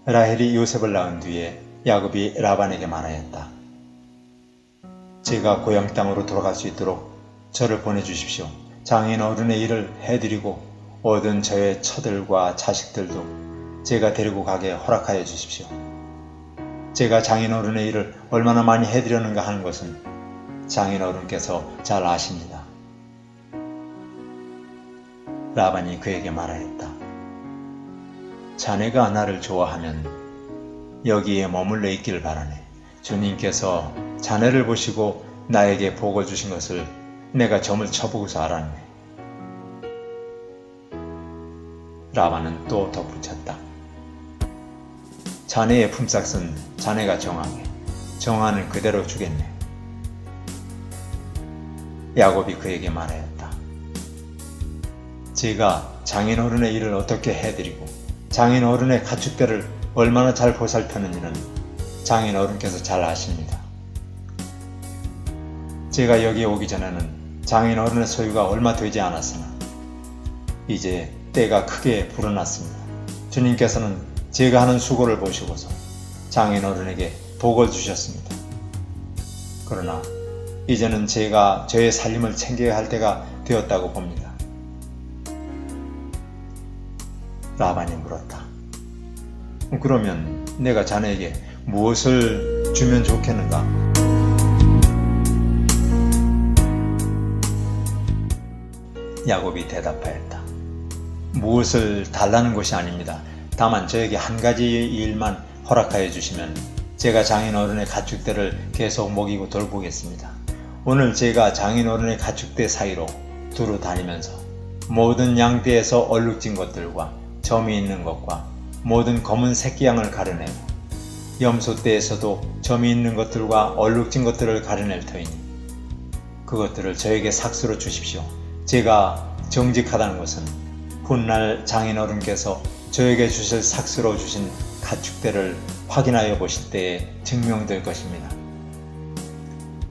라헬이 요셉을 낳은 뒤에 야곱이 라반에게 말하였다. 제가 고향 땅으로 돌아갈 수 있도록 저를 보내주십시오. 장인 어른의 일을 해드리고 얻은 저의 처들과 자식들도 제가 데리고 가게 허락하여 주십시오. 제가 장인 어른의 일을 얼마나 많이 해드렸는가 하는 것은 장인 어른께서 잘 아십니다. 라반이 그에게 말하였다. 자네가 나를 좋아하면 여기에 머물러 있길 바라네. 주님께서 자네를 보시고 나에게 복을 주신 것을 내가 점을 쳐보고서 알았네. 라반은 또 덧붙였다. 자네의 품삯은 자네가 정하게, 정하는 그대로 주겠네. 야곱이 그에게 말하였다. 제가 장인어른의 일을 어떻게 해드리고 장인어른의 가축대를 얼마나 잘 보살폈는지는 장인어른께서 잘 아십니다. 제가 여기 오기 전에는 장인어른의 소유가 얼마 되지 않았으나 이제 때가 크게 불어났습니다. 주님께서는 제가 하는 수고를 보시고서 장인어른에게 복을 주셨습니다. 그러나 이제는 제가 저의 살림을 챙겨야 할 때가 되었다고 봅니다. 라반이 물었다. 그러면 내가 자네에게 무엇을 주면 좋겠는가? 야곱이 대답하였다. 무엇을 달라는 것이 아닙니다. 다만 저에게 한 가지 일만 허락하여 주시면 제가 장인어른의 가축대를 계속 먹이고 돌보겠습니다. 오늘 제가 장인어른의 가축대 사이로 두루 다니면서 모든 양떼에서 얼룩진 것들과 점이 있는 것과 모든 검은 새끼양을 가려내고 염소떼에서도 점이 있는 것들과 얼룩진 것들을 가려낼 터이니 그것들을 저에게 삭수로 주십시오. 제가 정직하다는 것은 훗날 장인어른께서 저에게 주실 삭수로 주신 가축대를 확인하여 보실 때에 증명될 것입니다.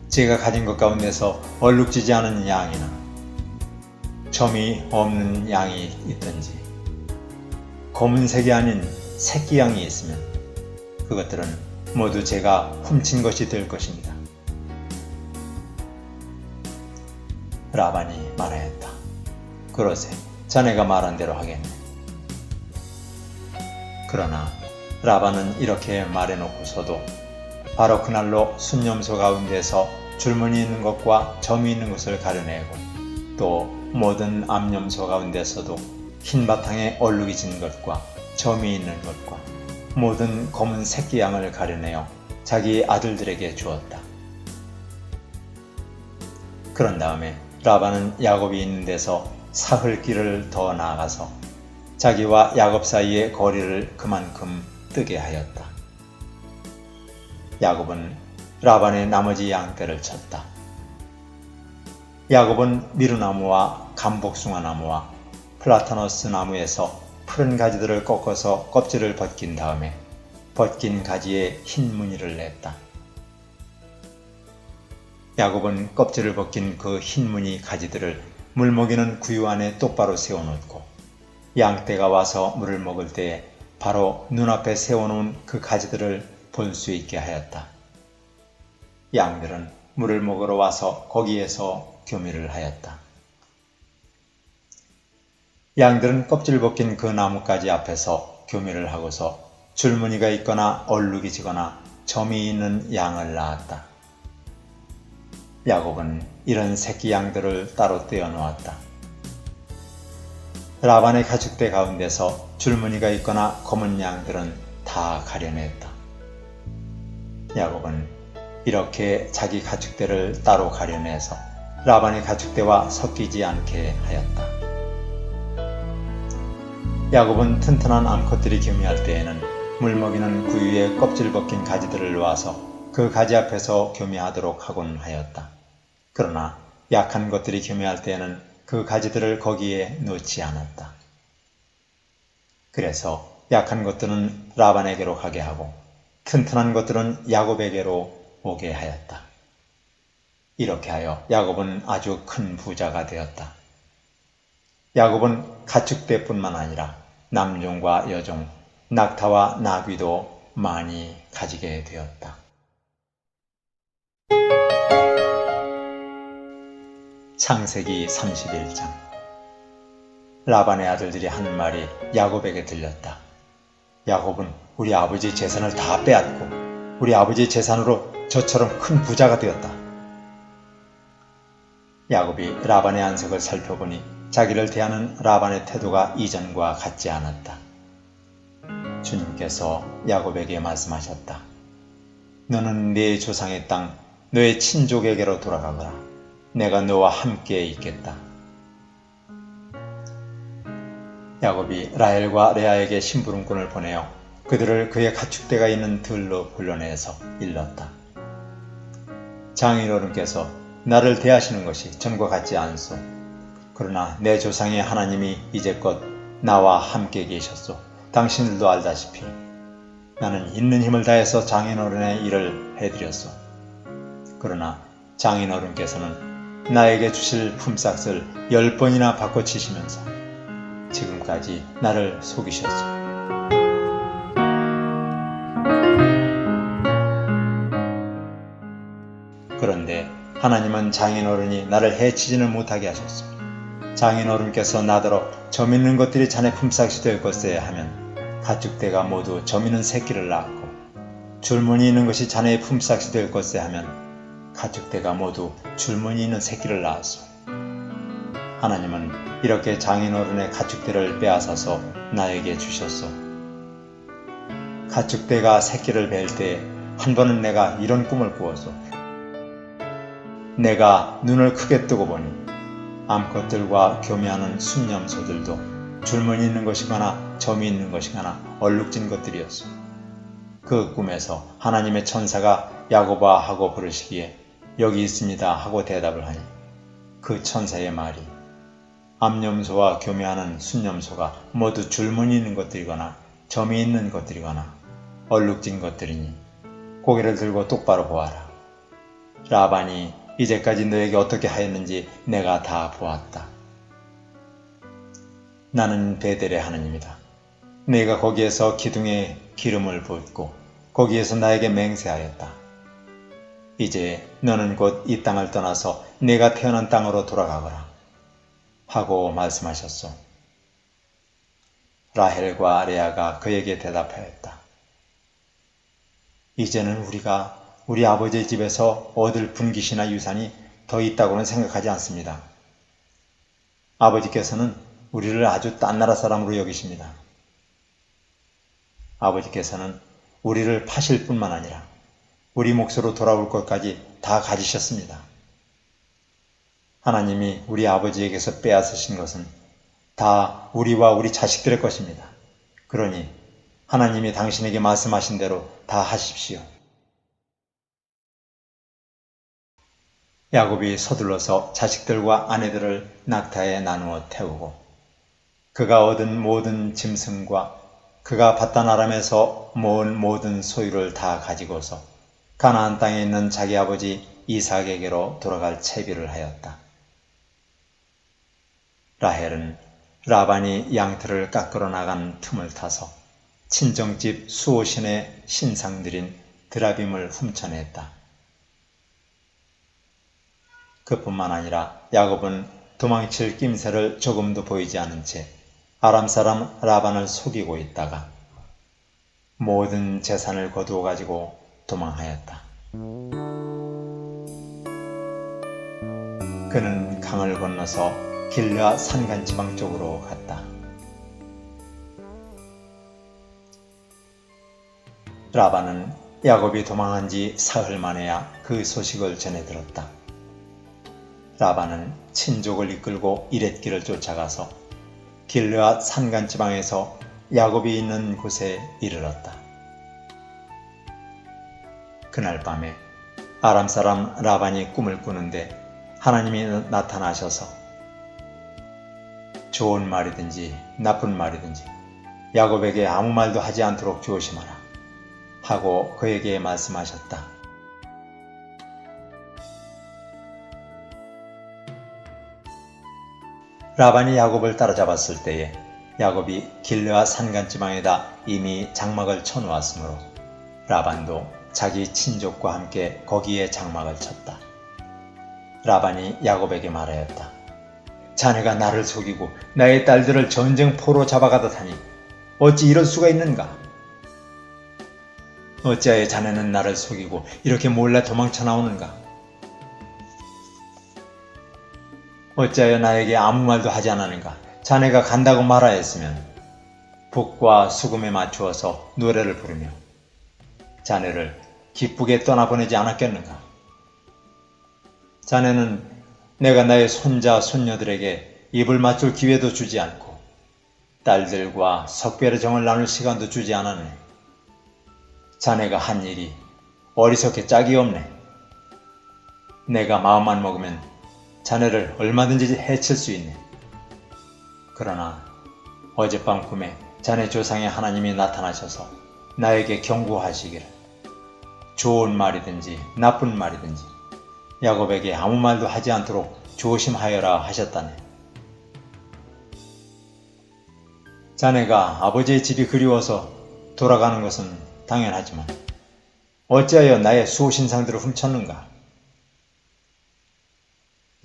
제가 가진 것 가운데서 얼룩지지 않은 양이나 점이 없는 양이 있든지 검은색이 아닌 새끼 양이 있으면 그것들은 모두 제가 훔친 것이 될 것입니다. 라반이 말하였다. 그러세, 자네가 말한 대로 하겠네. 그러나 라반은 이렇게 말해놓고서도 바로 그날로 순염소 가운데서 줄무늬 있는 것과 점이 있는 것을 가려내고 또 모든 암염소 가운데서도 흰 바탕에 얼룩이 진 것과 점이 있는 것과 모든 검은 새끼 양을 가려내어 자기 아들들에게 주었다. 그런 다음에 라반은 야곱이 있는 데서 사흘 길을 더 나아가서 자기와 야곱 사이의 거리를 그만큼 뜨게 하였다. 야곱은 라반의 나머지 양떼를 쳤다. 야곱은 미루나무와 감복숭아나무와 플라타너스 나무에서 푸른 가지들을 꺾어서 껍질을 벗긴 다음에 벗긴 가지에 흰 무늬를 냈다. 야곱은 껍질을 벗긴 그 흰 무늬 가지들을 물먹이는 구유 안에 똑바로 세워놓고 양떼가 와서 물을 먹을 때에 바로 눈앞에 세워놓은 그 가지들을 볼 수 있게 하였다. 양들은 물을 먹으러 와서 거기에서 교미를 하였다. 양들은 껍질 벗긴 그 나뭇가지 앞에서 교미를 하고서 줄무늬가 있거나 얼룩이 지거나 점이 있는 양을 낳았다. 야곱은 이런 새끼 양들을 따로 떼어 놓았다. 라반의 가축대 가운데서 줄무늬가 있거나 검은 양들은 다 가려냈다. 야곱은 이렇게 자기 가축대를 따로 가려내서 라반의 가축대와 섞이지 않게 하였다. 야곱은 튼튼한 암컷들이 교미할 때에는 물먹이는 구유에 껍질 벗긴 가지들을 놓아서 그 가지 앞에서 교미하도록 하곤 하였다. 그러나 약한 것들이 교미할 때에는 그 가지들을 거기에 놓지 않았다. 그래서 약한 것들은 라반에게로 가게 하고 튼튼한 것들은 야곱에게로 오게 하였다. 이렇게 하여 야곱은 아주 큰 부자가 되었다. 야곱은 가축대뿐만 아니라 남종과 여종, 낙타와 나귀도 많이 가지게 되었다. 창세기 31장. 라반의 아들들이 하는 말이 야곱에게 들렸다. 야곱은 우리 아버지 재산을 다 빼앗고 우리 아버지 재산으로 저처럼 큰 부자가 되었다. 야곱이 라반의 안색을 살펴보니 자기를 대하는 라반의 태도가 이전과 같지 않았다. 주님께서 야곱에게 말씀하셨다. 너는 네 조상의 땅, 너의 친족에게로 돌아가거라. 내가 너와 함께 있겠다. 야곱이 라헬과 레아에게 심부름꾼을 보내어 그들을 그의 가축대가 있는 들로 불러내서 일렀다. 장인어른께서 나를 대하시는 것이 전과 같지 않소. 그러나 내 조상의 하나님이 이제껏 나와 함께 계셨소. 당신들도 알다시피 나는 있는 힘을 다해서 장인어른의 일을 해드렸소. 그러나 장인어른께서는 나에게 주실 품삯을 10번이나 바꿔치시면서 지금까지 나를 속이셨소. 그런데 하나님은 장인어른이 나를 해치지는 못하게 하셨소. 장인어른께서 나더러 점 있는 것들이 자네 품삯이 될 것에 하면 가축대가 모두 점 있는 새끼를 낳았고, 줄무늬 있는 것이 자네의 품삯이 될 것에 하면 가축대가 모두 줄무늬 있는 새끼를 낳았소. 하나님은 이렇게 장인어른의 가축대를 빼앗아서 나에게 주셨소. 가축대가 새끼를 뵐 때 한 번은 내가 이런 꿈을 꾸었소. 내가 눈을 크게 뜨고 보니 암컷들과 교미하는 순념소들도 줄무늬 있는 것이거나 점이 있는 것이거나 얼룩진 것들이었소. 그 꿈에서 하나님의 천사가 야곱아 하고 부르시기에 여기 있습니다 하고 대답을 하니, 그 천사의 말이 암염소와 교미하는 순념소가 모두 줄무늬 있는 것들이거나 점이 있는 것들이거나 얼룩진 것들이니 고개를 들고 똑바로 보아라. 라반이 이제까지 너에게 어떻게 하였는지 내가 다 보았다. 나는 베델의 하느님이다. 내가 거기에서 기둥에 기름을 붓고 거기에서 나에게 맹세하였다. 이제 너는 곧 이 땅을 떠나서 내가 태어난 땅으로 돌아가거라 하고 말씀하셨소. 라헬과 레아가 그에게 대답하였다. 이제는 우리가 우리 아버지의 집에서 얻을 분깃이나 유산이 더 있다고는 생각하지 않습니다. 아버지께서는 우리를 아주 딴 나라 사람으로 여기십니다. 아버지께서는 우리를 파실 뿐만 아니라 우리 몫으로 돌아올 것까지 다 가지셨습니다. 하나님이 우리 아버지에게서 빼앗으신 것은 다 우리와 우리 자식들의 것입니다. 그러니 하나님이 당신에게 말씀하신 대로 다 하십시오. 야곱이 서둘러서 자식들과 아내들을 낙타에 나누어 태우고 그가 얻은 모든 짐승과 그가 바단 아람에서 모은 모든 소유를 다 가지고서 가나안 땅에 있는 자기 아버지 이삭에게로 돌아갈 채비를 하였다. 라헬은 라반이 양털을 깎으러 나간 틈을 타서 친정집 수호신의 신상들인 드라빔을 훔쳐냈다. 그뿐만 아니라 야곱은 도망칠 낌새를 조금도 보이지 않은 채 아람 사람 라반을 속이고 있다가 모든 재산을 거두어 가지고 도망하였다. 그는 강을 건너서 길르앗 산간지방 쪽으로 갔다. 라반은 야곱이 도망한 지 사흘 만에야 그 소식을 전해 들었다. 라반은 친족을 이끌고 이렛길을 쫓아가서 길르앗 산간지방에서 야곱이 있는 곳에 이르렀다. 그날 밤에 아람 사람 라반이 꿈을 꾸는데 하나님이 나타나셔서 좋은 말이든지 나쁜 말이든지 야곱에게 아무 말도 하지 않도록 조심하라 하고 그에게 말씀하셨다. 라반이 야곱을 따라잡았을 때에 야곱이 길르앗 산간지방에다 이미 장막을 쳐놓았으므로 라반도 자기 친족과 함께 거기에 장막을 쳤다. 라반이 야곱에게 말하였다. 자네가 나를 속이고 나의 딸들을 전쟁포로 잡아가다 하니 어찌 이럴 수가 있는가? 어찌하여 자네는 나를 속이고 이렇게 몰래 도망쳐 나오는가? 어찌하여 나에게 아무 말도 하지 않았는가? 자네가 간다고 말하였으면 북과 수금에 맞추어서 노래를 부르며 자네를 기쁘게 떠나보내지 않았겠는가? 자네는 내가 나의 손자, 손녀들에게 입을 맞출 기회도 주지 않고 딸들과 석별의 정을 나눌 시간도 주지 않았네. 자네가 한 일이 어리석게 짝이 없네. 내가 마음만 먹으면 자네를 얼마든지 해칠 수 있네. 그러나 어젯밤 꿈에 자네 조상의 하나님이 나타나셔서 나에게 경고하시기를 좋은 말이든지 나쁜 말이든지 야곱에게 아무 말도 하지 않도록 조심하여라 하셨다네. 자네가 아버지의 집이 그리워서 돌아가는 것은 당연하지만 어찌하여 나의 수호신상들을 훔쳤는가?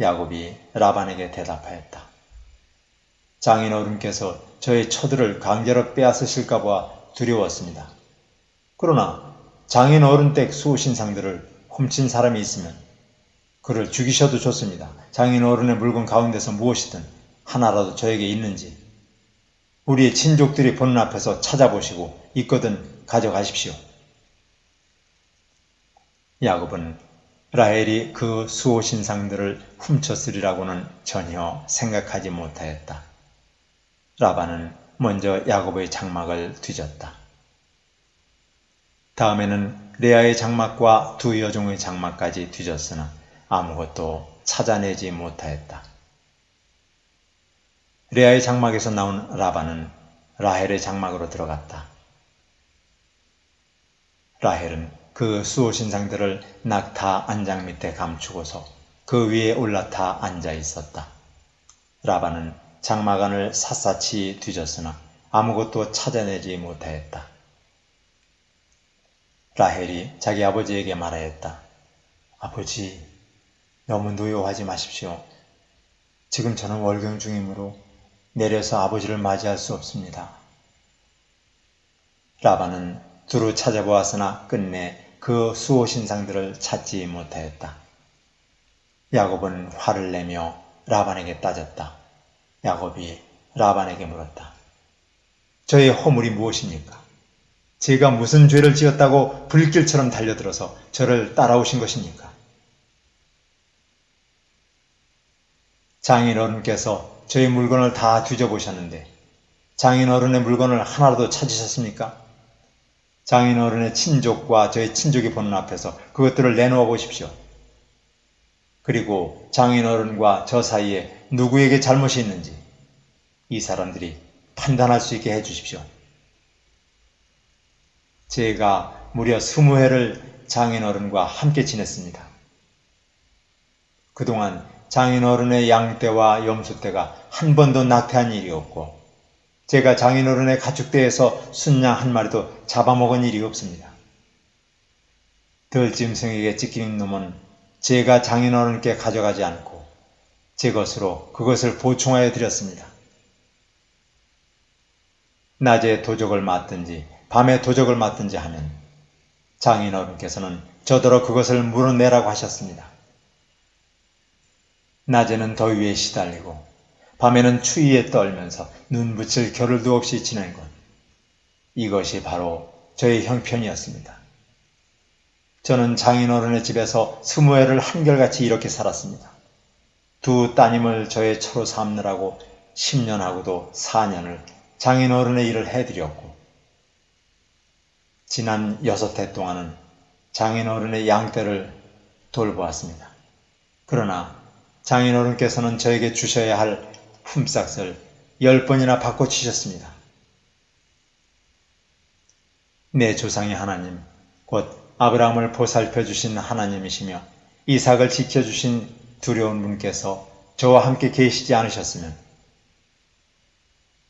야곱이 라반에게 대답하였다. 장인어른께서 저의 처들을 강제로 빼앗으실까 봐 두려웠습니다. 그러나 장인어른 댁 수호신상들을 훔친 사람이 있으면 그를 죽이셔도 좋습니다. 장인어른의 물건 가운데서 무엇이든 하나라도 저에게 있는지 우리의 친족들이 보는 앞에서 찾아보시고 있거든 가져가십시오. 야곱은 라헬이 그 수호신상들을 훔쳤으리라고는 전혀 생각하지 못하였다. 라반은 먼저 야곱의 장막을 뒤졌다. 다음에는 레아의 장막과 두 여종의 장막까지 뒤졌으나 아무것도 찾아내지 못하였다. 레아의 장막에서 나온 라반은 라헬의 장막으로 들어갔다. 라헬은 그 수호신상들을 낙타 안장 밑에 감추고서 그 위에 올라타 앉아 있었다. 라반은 장막 안을 샅샅이 뒤졌으나 아무것도 찾아내지 못하였다. 라헬이 자기 아버지에게 말하였다. 아버지, 너무 노여워하지 마십시오. 지금 저는 월경 중이므로 내려서 아버지를 맞이할 수 없습니다. 라반은 두루 찾아보았으나 끝내 그 수호신상들을 찾지 못하였다. 야곱은 화를 내며 라반에게 따졌다. 야곱이 라반에게 물었다. 저의 허물이 무엇입니까? 제가 무슨 죄를 지었다고 불길처럼 달려들어서 저를 따라오신 것입니까? 장인어른께서 저의 물건을 다 뒤져보셨는데 장인어른의 물건을 하나라도 찾으셨습니까? 장인어른의 친족과 저의 친족이 보는 앞에서 그것들을 내놓아 보십시오. 그리고 장인어른과 저 사이에 누구에게 잘못이 있는지 이 사람들이 판단할 수 있게 해주십시오. 제가 무려 20회를 장인어른과 함께 지냈습니다. 그동안 장인어른의 양떼와 염소떼가 한 번도 낙태한 일이 없고 제가 장인어른의 가축대에서 순양 한 마리도 잡아먹은 일이 없습니다. 들짐승에게 찢기는 놈은 제가 장인어른께 가져가지 않고 제 것으로 그것을 보충하여 드렸습니다. 낮에 도적을 맞든지 밤에 도적을 맞든지 하면 장인어른께서는 저더러 그것을 물어내라고 하셨습니다. 낮에는 더위에 시달리고 밤에는 추위에 떨면서 눈 붙일 겨를도 없이 지낸 것. 이것이 바로 저의 형편이었습니다. 저는 장인어른의 집에서 20회를 한결같이 이렇게 살았습니다. 두 따님을 저의 처로 삼느라고 10년하고도 4년을 장인어른의 일을 해드렸고 지난 6해 동안은 장인어른의 양떼를 돌보았습니다. 그러나 장인어른께서는 저에게 주셔야 할 품삯을 10번이나 바꿔주셨습니다. 내 조상의 하나님, 곧 아브라함을 보살펴 주신 하나님이시며 이삭을 지켜주신 두려운 분께서 저와 함께 계시지 않으셨으면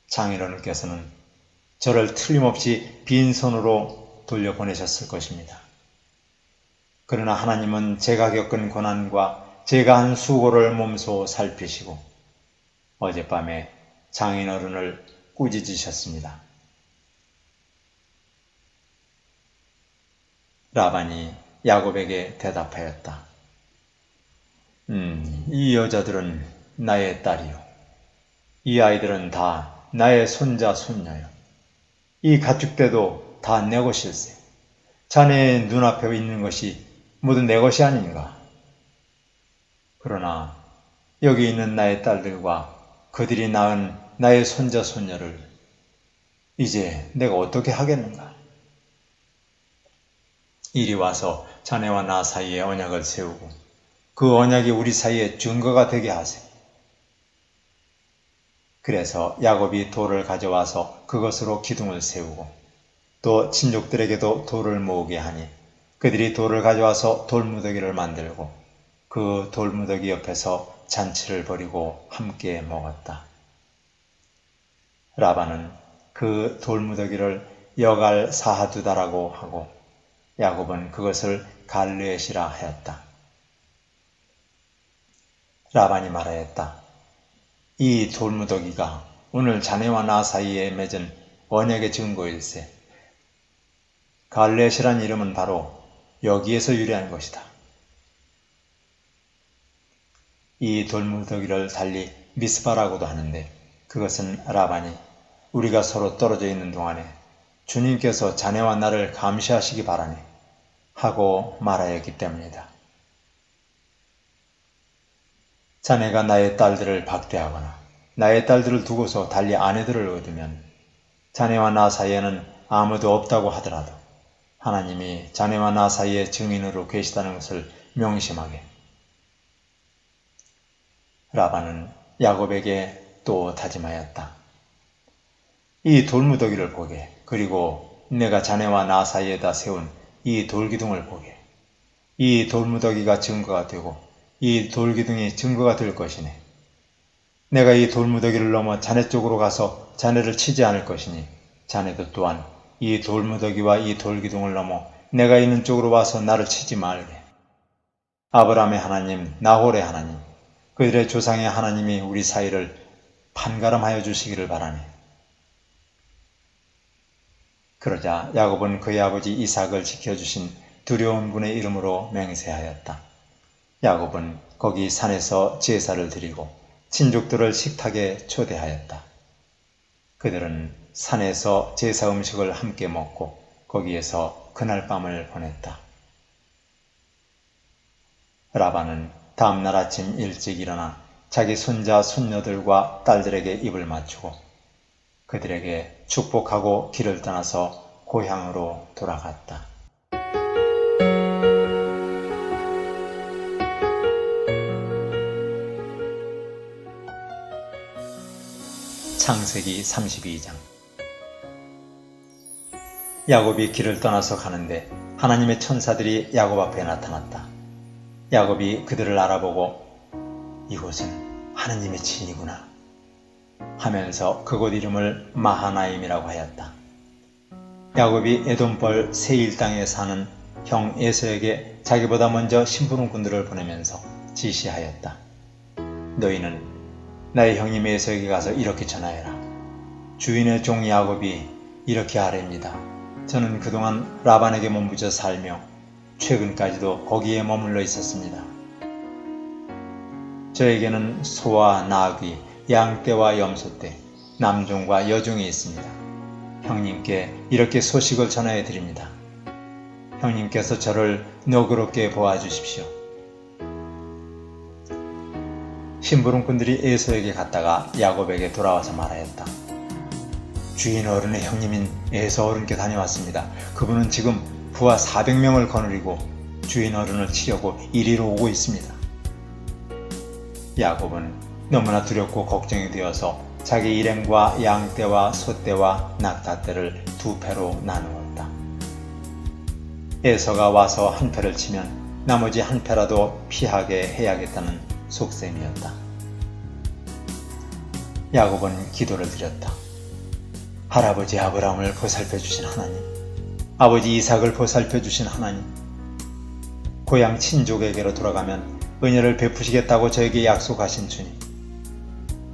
장인어른께서는 저를 틀림없이 빈손으로 돌려보내셨을 것입니다. 그러나 하나님은 제가 겪은 고난과 제가 한 수고를 몸소 살피시고 어젯밤에 장인어른을 꾸짖으셨습니다. 라반이 야곱에게 대답하였다. 이 여자들은 나의 딸이요. 이 아이들은 다 나의 손자, 손녀요. 이 가축대도 다 내 것일세. 자네의 눈앞에 있는 것이 모두 내 것이 아닌가. 그러나 여기 있는 나의 딸들과 그들이 낳은 나의 손자, 손녀를 이제 내가 어떻게 하겠는가. 이리 와서 자네와 나 사이에 언약을 세우고 그 언약이 우리 사이에 증거가 되게 하세요. 그래서 야곱이 돌을 가져와서 그것으로 기둥을 세우고 또 친족들에게도 돌을 모으게 하니 그들이 돌을 가져와서 돌무더기를 만들고 그 돌무더기 옆에서 잔치를 벌이고 함께 먹었다. 라반은 그 돌무더기를 여갈 사하두다라고 하고 야곱은 그것을 갈르엣이라 하였다. 라반이 말하였다. 이 돌무더기가 오늘 자네와 나 사이에 맺은 언약의 증거일세. 갈렛이란 이름은 바로 여기에서 유래한 것이다. 이 돌무더기를 달리 미스바라고도 하는데 그것은 라반이 우리가 서로 떨어져 있는 동안에 주님께서 자네와 나를 감시하시기 바라네 하고 말하였기 때문이다. 자네가 나의 딸들을 박대하거나 나의 딸들을 두고서 달리 아내들을 얻으면 자네와 나 사이에는 아무도 없다고 하더라도 하나님이 자네와 나 사이에 증인으로 계시다는 것을 명심하게. 라반은 야곱에게 또 다짐하였다. 이 돌무더기를 보게, 그리고 내가 자네와 나 사이에다 세운 이 돌기둥을 보게. 이 돌무더기가 증거가 되고 이 돌기둥이 증거가 될 것이네. 내가 이 돌무더기를 넘어 자네 쪽으로 가서 자네를 치지 않을 것이니 자네도 또한 이 돌무더기와 이 돌기둥을 넘어 내가 있는 쪽으로 와서 나를 치지 말게. 아브라함의 하나님, 나홀의 하나님, 그들의 조상의 하나님이 우리 사이를 판가름하여 주시기를 바라네. 그러자 야곱은 그의 아버지 이삭을 지켜주신 두려운 분의 이름으로 맹세하였다. 야곱은 거기 산에서 제사를 드리고 친족들을 식탁에 초대하였다. 그들은 산에서 제사 음식을 함께 먹고 거기에서 그날 밤을 보냈다. 라반은 다음날 아침 일찍 일어나 자기 손자 손녀들과 딸들에게 입을 맞추고 그들에게 축복하고 길을 떠나서 고향으로 돌아갔다. 창세기 32장. 야곱이 길을 떠나서 가는데 하나님의 천사들이 야곱 앞에 나타났다. 야곱이 그들을 알아보고 이곳은 하나님의 진이구나 하면서 그곳 이름을 마하나임이라고 하였다. 야곱이 에돔벌 세일 땅에 사는 형 에서에게 자기보다 먼저 심부름꾼들을 보내면서 지시하였다. 너희는 나의 형님 에서에게 가서 이렇게 전하여라. 주인의 종 야곱이 이렇게 아뢰입니다. 저는 그동안 라반에게 몸부져 살며 최근까지도 거기에 머물러 있었습니다. 저에게는 소와 나귀, 양떼와 염소떼, 남종과 여종이 있습니다. 형님께 이렇게 소식을 전하여 드립니다. 형님께서 저를 너그럽게 보아주십시오. 심부름꾼들이 에서에게 갔다가 야곱에게 돌아와서 말하였다. 주인 어른의 형님인 에서 어른께 다녀왔습니다. 그분은 지금 부하 400명을 거느리고 주인 어른을 치려고 이리로 오고 있습니다. 야곱은 너무나 두렵고 걱정이 되어서 자기 일행과 양떼와 소떼와 낙타떼를 두 패로 나누었다. 에서가 와서 한 패를 치면 나머지 한 패라도 피하게 해야겠다는 속셈이었다. 야곱은 기도를 드렸다. 할아버지 아브라함을 보살펴 주신 하나님, 아버지 이삭을 보살펴 주신 하나님, 고향 친족에게로 돌아가면 은혜를 베푸시겠다고 저에게 약속하신 주님,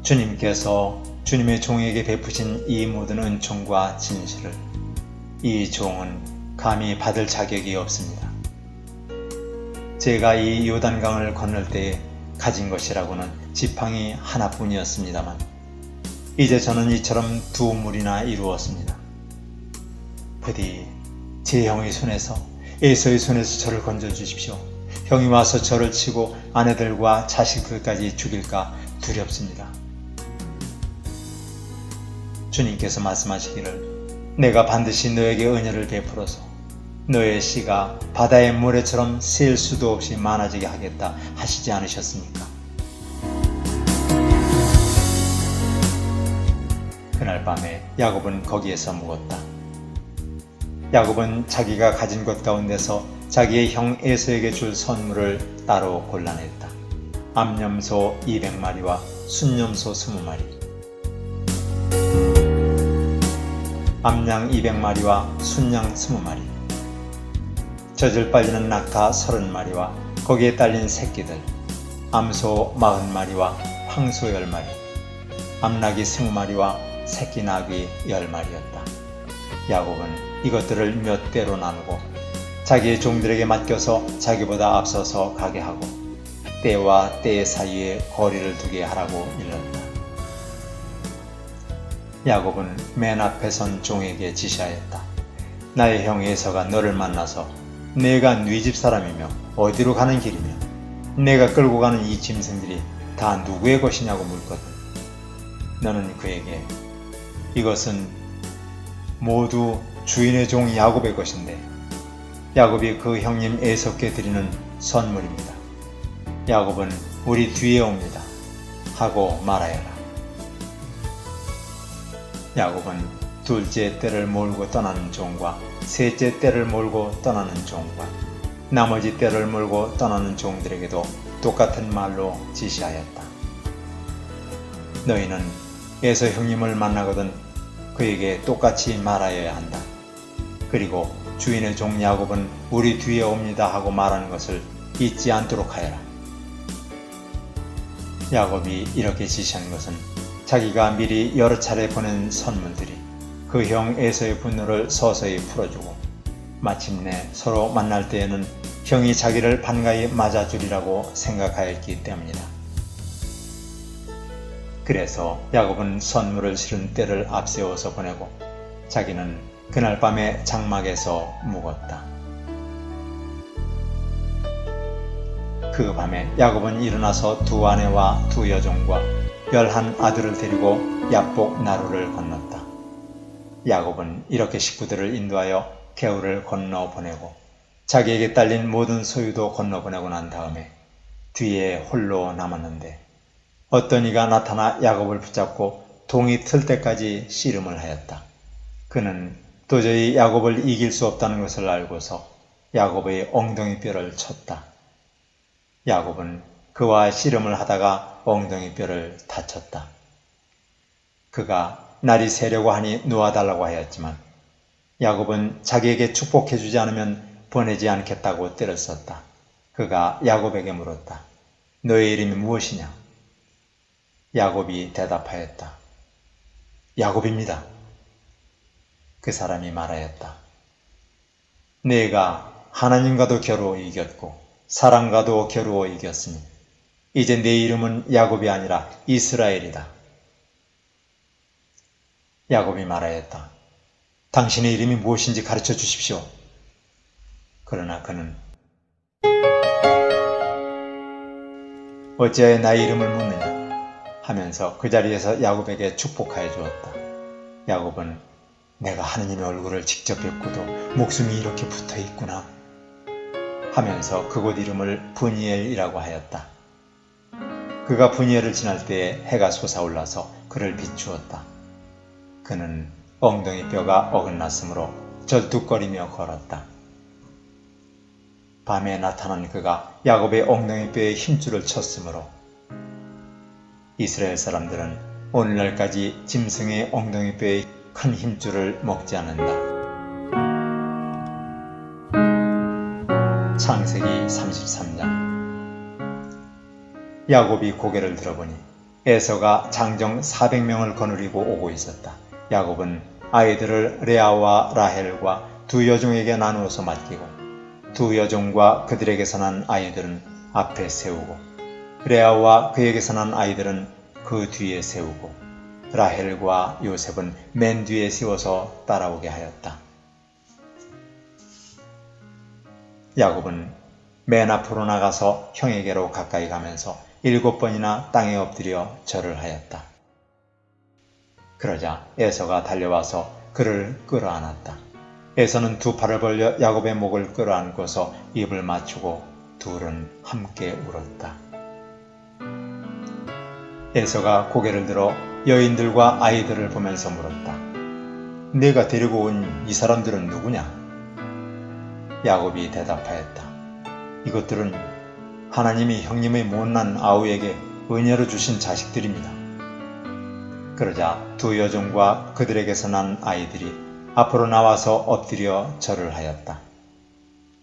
주님께서 주님의 종에게 베푸신 이 모든 은총과 진실을 이 종은 감히 받을 자격이 없습니다. 제가 이 요단강을 건널 때에 가진 것이라고는 지팡이 하나뿐이었습니다만 이제 저는 이처럼 두 물이나 이루었습니다. 부디 제 형의 손에서 에서의 손에서 저를 건져주십시오. 형이 와서 저를 치고 아내들과 자식들까지 죽일까 두렵습니다. 주님께서 말씀하시기를 내가 반드시 너에게 은혜를 베풀어서 너의 씨가 바다의 모래처럼 셀 수도 없이 많아지게 하겠다 하시지 않으셨습니까? 그날 밤에 야곱은 거기에서 묵었다. 야곱은 자기가 가진 것 가운데서 자기의 형 에서에게 줄 선물을 따로 골라냈다. 암염소 200마리와 순염소 20마리, 암양 200마리와 순양 20마리, 젖을 빨리는 낙타 30마리와 거기에 딸린 새끼들, 암소 40마리와 황소 10마리, 암낙이 20마리와 새끼 낙이 10마리였다. 야곱은 이것들을 몇 대로 나누고 자기의 종들에게 맡겨서 자기보다 앞서서 가게 하고 때와 때 사이에 거리를 두게 하라고 일렀다. 야곱은 맨 앞에 선 종에게 지시하였다. 나의 형 에서가 너를 만나서 내가 네 집 사람이며 어디로 가는 길이며 내가 끌고 가는 이 짐승들이 다 누구의 것이냐고 묻거든. 너는 그에게 이것은 모두 주인의 종 야곱의 것인데 야곱이 그 형님 에서께 드리는 선물입니다. 야곱은 우리 뒤에 옵니다 하고 말하여라. 야곱은 둘째 떼를 몰고 떠나는 종과 셋째 떼를 몰고 떠나는 종과 나머지 떼를 몰고 떠나는 종들에게도 똑같은 말로 지시하였다. 너희는 에서 형님을 만나거든 그에게 똑같이 말하여야 한다. 그리고 주인의 종 야곱은 우리 뒤에 옵니다 하고 말하는 것을 잊지 않도록 하여라. 야곱이 이렇게 지시한 것은 자기가 미리 여러 차례 보낸 선물들이 그 형 에서의 분노를 서서히 풀어주고 마침내 서로 만날 때에는 형이 자기를 반가이 맞아주리라고 생각하였기 때문이다. 그래서 야곱은 선물을 실은 떼를 앞세워서 보내고 자기는 그날 밤에 장막에서 묵었다. 그 밤에 야곱은 일어나서 두 아내와 두 여종과 11 아들을 데리고 야복 나루를 건넜다. 야곱은 이렇게 식구들을 인도하여 개울을 건너 보내고 자기에게 딸린 모든 소유도 건너 보내고 난 다음에 뒤에 홀로 남았는데 어떤 이가 나타나 야곱을 붙잡고 동이 틀 때까지 씨름을 하였다. 그는 도저히 야곱을 이길 수 없다는 것을 알고서 야곱의 엉덩이 뼈를 쳤다. 야곱은 그와 씨름을 하다가 엉덩이 뼈를 다쳤다. 그가 날이 새려고 하니 놓아달라고 하였지만 야곱은 자기에게 축복해주지 않으면 보내지 않겠다고 떼를 썼다. 그가 야곱에게 물었다. 너의 이름이 무엇이냐? 야곱이 대답하였다. 야곱입니다. 그 사람이 말하였다. 내가 하나님과도 겨루어 이겼고 사람과도 겨루어 이겼으니 이제 내 이름은 야곱이 아니라 이스라엘이다. 야곱이 말하였다. 당신의 이름이 무엇인지 가르쳐 주십시오. 그러나 그는 어찌하여 나의 이름을 묻느냐 하면서 그 자리에서 야곱에게 축복하여 주었다. 야곱은 내가 하느님의 얼굴을 직접 뵙고도 목숨이 이렇게 붙어 있구나 하면서 그곳 이름을 브니엘이라고 하였다. 그가 브니엘을 지날 때에 해가 솟아올라서 그를 비추었다. 그는 엉덩이 뼈가 어긋났으므로 절뚝거리며 걸었다. 밤에 나타난 그가 야곱의 엉덩이 뼈에 힘줄을 쳤으므로 이스라엘 사람들은 오늘날까지 짐승의 엉덩이 뼈에 큰 힘줄을 먹지 않는다. 창세기 33장. 야곱이 고개를 들어보니 에서가 장정 400명을 거느리고 오고 있었다. 야곱은 아이들을 레아와 라헬과 두 여종에게 나누어서 맡기고 두 여종과 그들에게서 난 아이들은 앞에 세우고 레아와 그에게서 난 아이들은 그 뒤에 세우고 라헬과 요셉은 맨 뒤에 세워서 따라오게 하였다. 야곱은 맨 앞으로 나가서 형에게로 가까이 가면서 7번이나 땅에 엎드려 절을 하였다. 그러자 에서가 달려와서 그를 끌어안았다. 에서는 두 팔을 벌려 야곱의 목을 끌어안고서 입을 맞추고 둘은 함께 울었다. 에서가 고개를 들어 여인들과 아이들을 보면서 물었다. 내가 데리고 온 이 사람들은 누구냐? 야곱이 대답하였다. 이것들은 하나님이 형님의 못난 아우에게 은혜로 주신 자식들입니다. 그러자 두 여종과 그들에게서 난 아이들이 앞으로 나와서 엎드려 절을 하였다.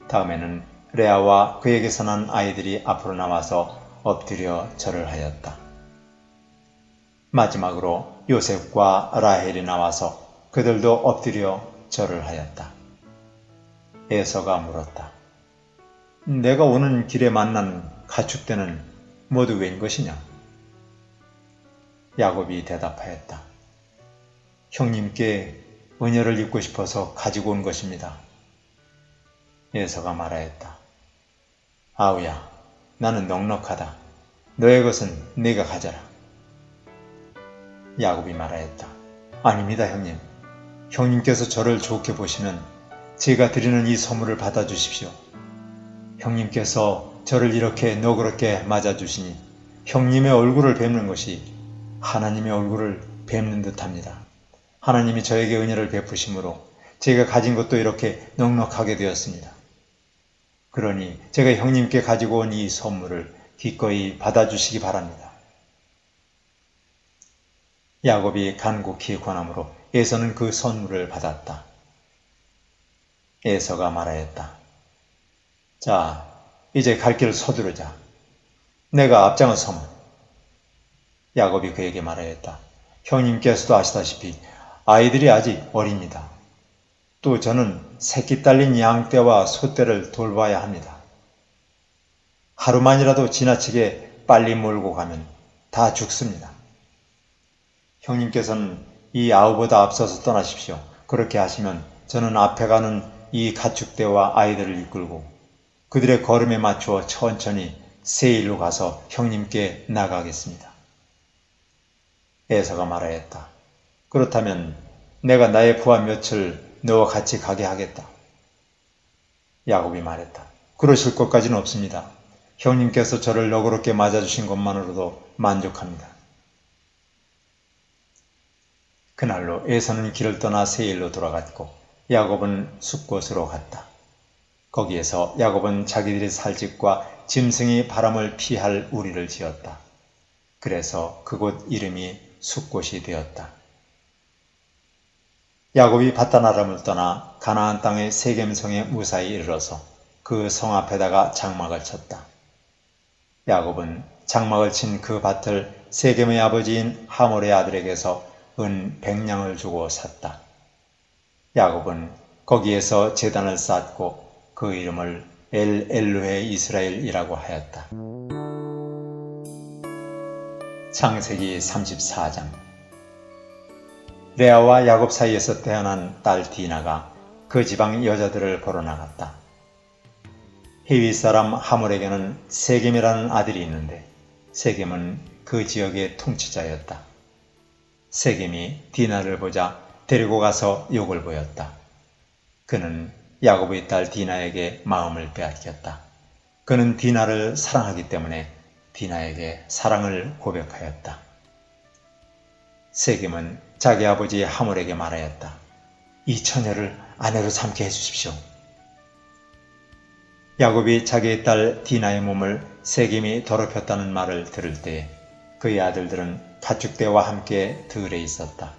다음에는 레아와 그에게서 난 아이들이 앞으로 나와서 엎드려 절을 하였다. 마지막으로 요셉과 라헬이 나와서 그들도 엎드려 절을 하였다. 에서가 물었다. 내가 오는 길에 만난 가축대는 모두 웬 것이냐? 야곱이 대답하였다. 형님께 은혜를 입고 싶어서 가지고 온 것입니다. 에서가 말하였다. 아우야, 나는 넉넉하다. 너의 것은 네가 가져라. 야곱이 말하였다. 아닙니다, 형님. 형님께서 저를 좋게 보시면 제가 드리는 이 선물을 받아주십시오. 형님께서 저를 이렇게 너그럽게 맞아주시니 형님의 얼굴을 뵙는 것이 하나님의 얼굴을 뵙는 듯합니다. 하나님이 저에게 은혜를 베푸심으로 제가 가진 것도 이렇게 넉넉하게 되었습니다. 그러니 제가 형님께 가지고 온 이 선물을 기꺼이 받아주시기 바랍니다. 야곱이 간곡히 권함으로 에서는 그 선물을 받았다. 에서가 말하였다. 자, 이제 갈 길을 서두르자. 내가 앞장을 서면. 야곱이 그에게 말하였다. 형님께서도 아시다시피 아이들이 아직 어립니다. 또 저는 새끼 딸린 양떼와 소떼를 돌봐야 합니다. 하루만이라도 지나치게 빨리 몰고 가면 다 죽습니다. 형님께서는 이 아우보다 앞서서 떠나십시오. 그렇게 하시면 저는 앞에 가는 이 가축대와 아이들을 이끌고 그들의 걸음에 맞추어 천천히 세일로 가서 형님께 나가겠습니다. 에서가 말하였다. 그렇다면 내가 나의 부하 몇을 너와 같이 가게 하겠다. 야곱이 말했다. 그러실 것까지는 없습니다. 형님께서 저를 너그럽게 맞아주신 것만으로도 만족합니다. 그날로 에서는 길을 떠나 세일로 돌아갔고 야곱은 숲곳으로 갔다. 거기에서 야곱은 자기들의 살 집과 짐승이 바람을 피할 우리를 지었다. 그래서 그곳 이름이 숲곳이 되었다. 야곱이 밧단아람을 떠나 가나안 땅의 세겜성에 무사히 이르러서 그 성 앞에다가 장막을 쳤다. 야곱은 장막을 친 그 밭을 세겜의 아버지인 하몰의 아들에게서 은 100냥을 주고 샀다. 야곱은 거기에서 제단을 쌓고 그 이름을 엘로헤 이스라엘이라고 하였다. 창세기 34장. 레아와 야곱 사이에서 태어난 딸 디나가 그 지방 여자들을 보러 나갔다. 히위 사람 하몰에게는 세겜이라는 아들이 있는데 세겜은 그 지역의 통치자였다. 세겜이 디나를 보자 데리고 가서 욕을 보였다. 그는 야곱의 딸 디나에게 마음을 빼앗겼다. 그는 디나를 사랑하기 때문에 디나에게 사랑을 고백하였다. 세겜은 자기 아버지 하몰에게 말하였다. 이 처녀를 아내로 삼게 해주십시오. 야곱이 자기의 딸 디나의 몸을 세겜이 더럽혔다는 말을 들을 때에 그의 아들들은 가축대와 함께 들에 있었다.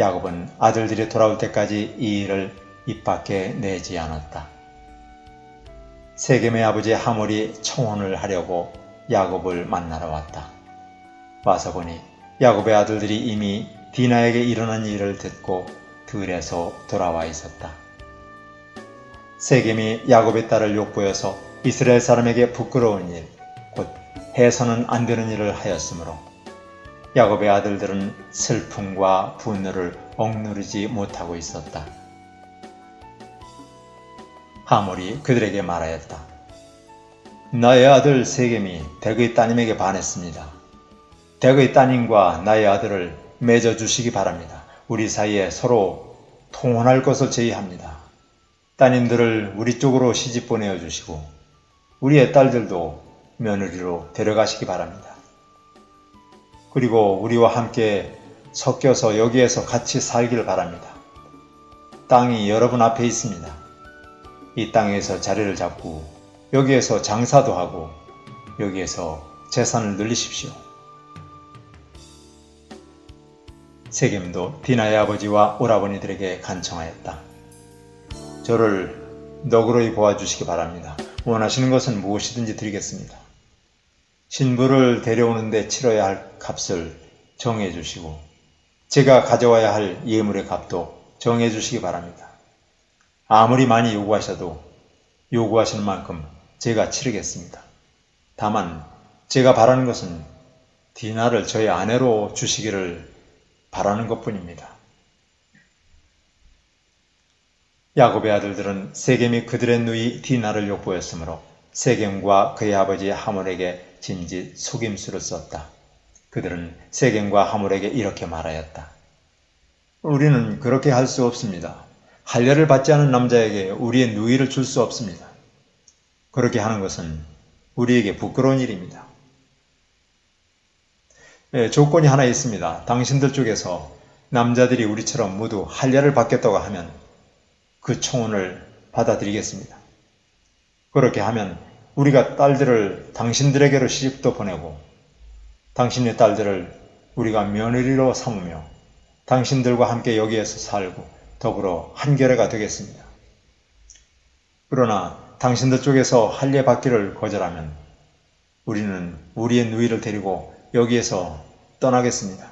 야곱은 아들들이 돌아올 때까지 이 일을 입 밖에 내지 않았다. 세겜의 아버지 하몰이 청혼을 하려고 야곱을 만나러 왔다. 와서 보니 야곱의 아들들이 이미 디나에게 일어난 일을 듣고 들에서 돌아와 있었다. 세겜이 야곱의 딸을 욕보여서 이스라엘 사람에게 부끄러운 일, 곧 해서는 안 되는 일을 하였으므로 야곱의 아들들은 슬픔과 분노를 억누르지 못하고 있었다. 하몰이 그들에게 말하였다. 나의 아들 세겜이 덱의 따님에게 반했습니다. 덱의 따님과 나의 아들을 맺어주시기 바랍니다. 우리 사이에 서로 통혼할 것을 제의합니다. 따님들을 우리 쪽으로 시집 보내어 주시고 우리의 딸들도 며느리로 데려가시기 바랍니다. 그리고 우리와 함께 섞여서 여기에서 같이 살기를 바랍니다. 땅이 여러분 앞에 있습니다. 이 땅에서 자리를 잡고 여기에서 장사도 하고 여기에서 재산을 늘리십시오. 세겜도 디나의 아버지와 오라버니들에게 간청하였다. 저를 너그러이 보아주시기 바랍니다. 원하시는 것은 무엇이든지 드리겠습니다. 신부를 데려오는데 치러야 할 값을 정해 주시고 제가 가져와야 할 예물의 값도 정해 주시기 바랍니다. 아무리 많이 요구하셔도 요구하시는 만큼 제가 치르겠습니다. 다만 제가 바라는 것은 디나를 저의 아내로 주시기를 바라는 것뿐입니다. 야곱의 아들들은 세겜이 그들의 누이 디나를 욕보였으므로 세겜과 그의 아버지 하몰에게 진짓 속임수를 썼다. 그들은 세겜과 하몰에게 이렇게 말하였다. 우리는 그렇게 할 수 없습니다. 할례를 받지 않은 남자에게 우리의 누이를 줄 수 없습니다. 그렇게 하는 것은 우리에게 부끄러운 일입니다. 조건이 하나 있습니다. 당신들 쪽에서 남자들이 우리처럼 모두 할례를 받겠다고 하면 그 청혼을 받아들이겠습니다. 그렇게 하면 우리가 딸들을 당신들에게로 시집도 보내고 당신의 딸들을 우리가 며느리로 삼으며 당신들과 함께 여기에서 살고 더불어 한결애가 되겠습니다. 그러나 당신들 쪽에서 할례 받기를 거절하면 우리는 우리의 누이를 데리고 여기에서 떠나겠습니다.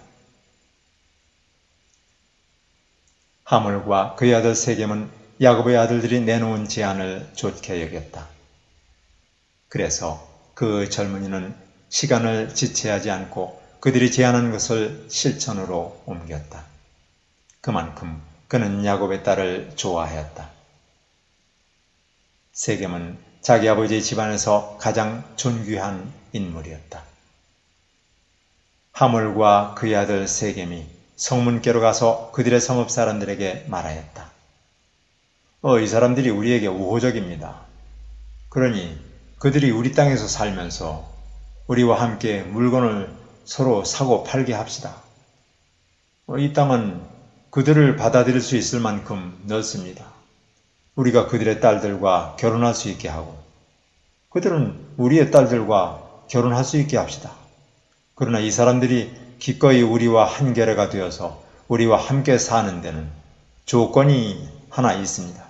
하몰과 그의 아들 세겜은 야곱의 아들들이 내놓은 제안을 좋게 여겼다. 그래서 그 젊은이는 시간을 지체하지 않고 그들이 제안한 것을 실천으로 옮겼다. 그만큼 그는 야곱의 딸을 좋아하였다. 세겜은 자기 아버지의 집안에서 가장 존귀한 인물이었다. 하몰과 그의 아들 세겜이 성문께로 가서 그들의 성읍 사람들에게 말하였다. 이 사람들이 우리에게 우호적입니다. 그러니 그들이 우리 땅에서 살면서 우리와 함께 물건을 서로 사고 팔게 합시다. 이 땅은 그들을 받아들일 수 있을 만큼 넓습니다. 우리가 그들의 딸들과 결혼할 수 있게 하고 그들은 우리의 딸들과 결혼할 수 있게 합시다. 그러나 이 사람들이 기꺼이 우리와 한결애가 되어서 우리와 함께 사는 데는 조건이 하나 있습니다.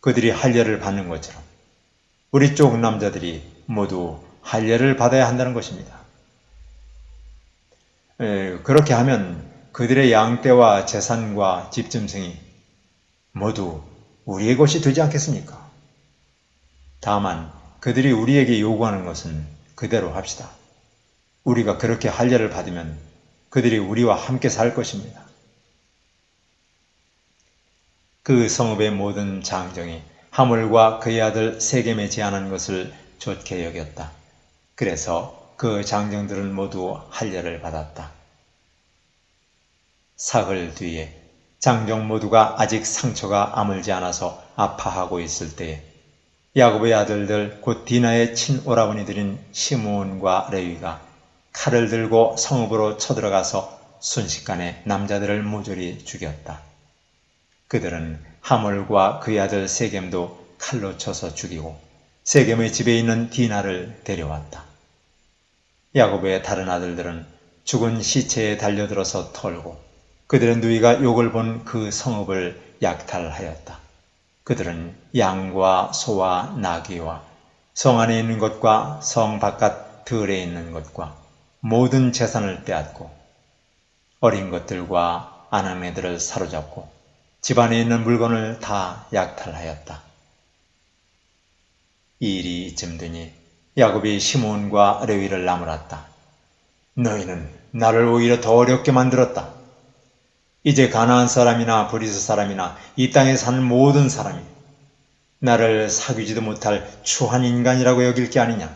그들이 할례를 받는 것처럼 우리 쪽 남자들이 모두 할례를 받아야 한다는 것입니다. 그렇게 하면 그들의 양떼와 재산과 집짐승이 모두 우리의 것이 되지 않겠습니까? 다만 그들이 우리에게 요구하는 것은 그대로 합시다. 우리가 그렇게 할례를 받으면 그들이 우리와 함께 살 것입니다. 그 성읍의 모든 장정이 하몰과 그의 아들 세겜에 제안한 것을 좋게 여겼다. 그래서 그 장정들은 모두 할례를 받았다. 사흘 뒤에 장정 모두가 아직 상처가 아물지 않아서 아파하고 있을 때에 야곱의 아들들 곧 디나의 친오라버니들인 시므온과 레위가 칼을 들고 성읍으로 쳐들어가서 순식간에 남자들을 모조리 죽였다. 그들은 하몰과 그의 아들 세겜도 칼로 쳐서 죽이고 세겜의 집에 있는 디나를 데려왔다. 야곱의 다른 아들들은 죽은 시체에 달려들어서 털고 그들의 누이가 욕을 본 그 성읍을 약탈하였다. 그들은 양과 소와 나귀와 성 안에 있는 것과 성 바깥 들에 있는 것과 모든 재산을 빼앗고 어린 것들과 아낙네들을 사로잡고 집안에 있는 물건을 다 약탈하였다. 이 일이 이쯤 되니 야곱이 시므온과 레위를 나무랐다. 너희는 나를 오히려 더 어렵게 만들었다. 이제 가나안 사람이나 브리스 사람이나 이 땅에 사는 모든 사람이 나를 사귀지도 못할 추한 인간이라고 여길 게 아니냐.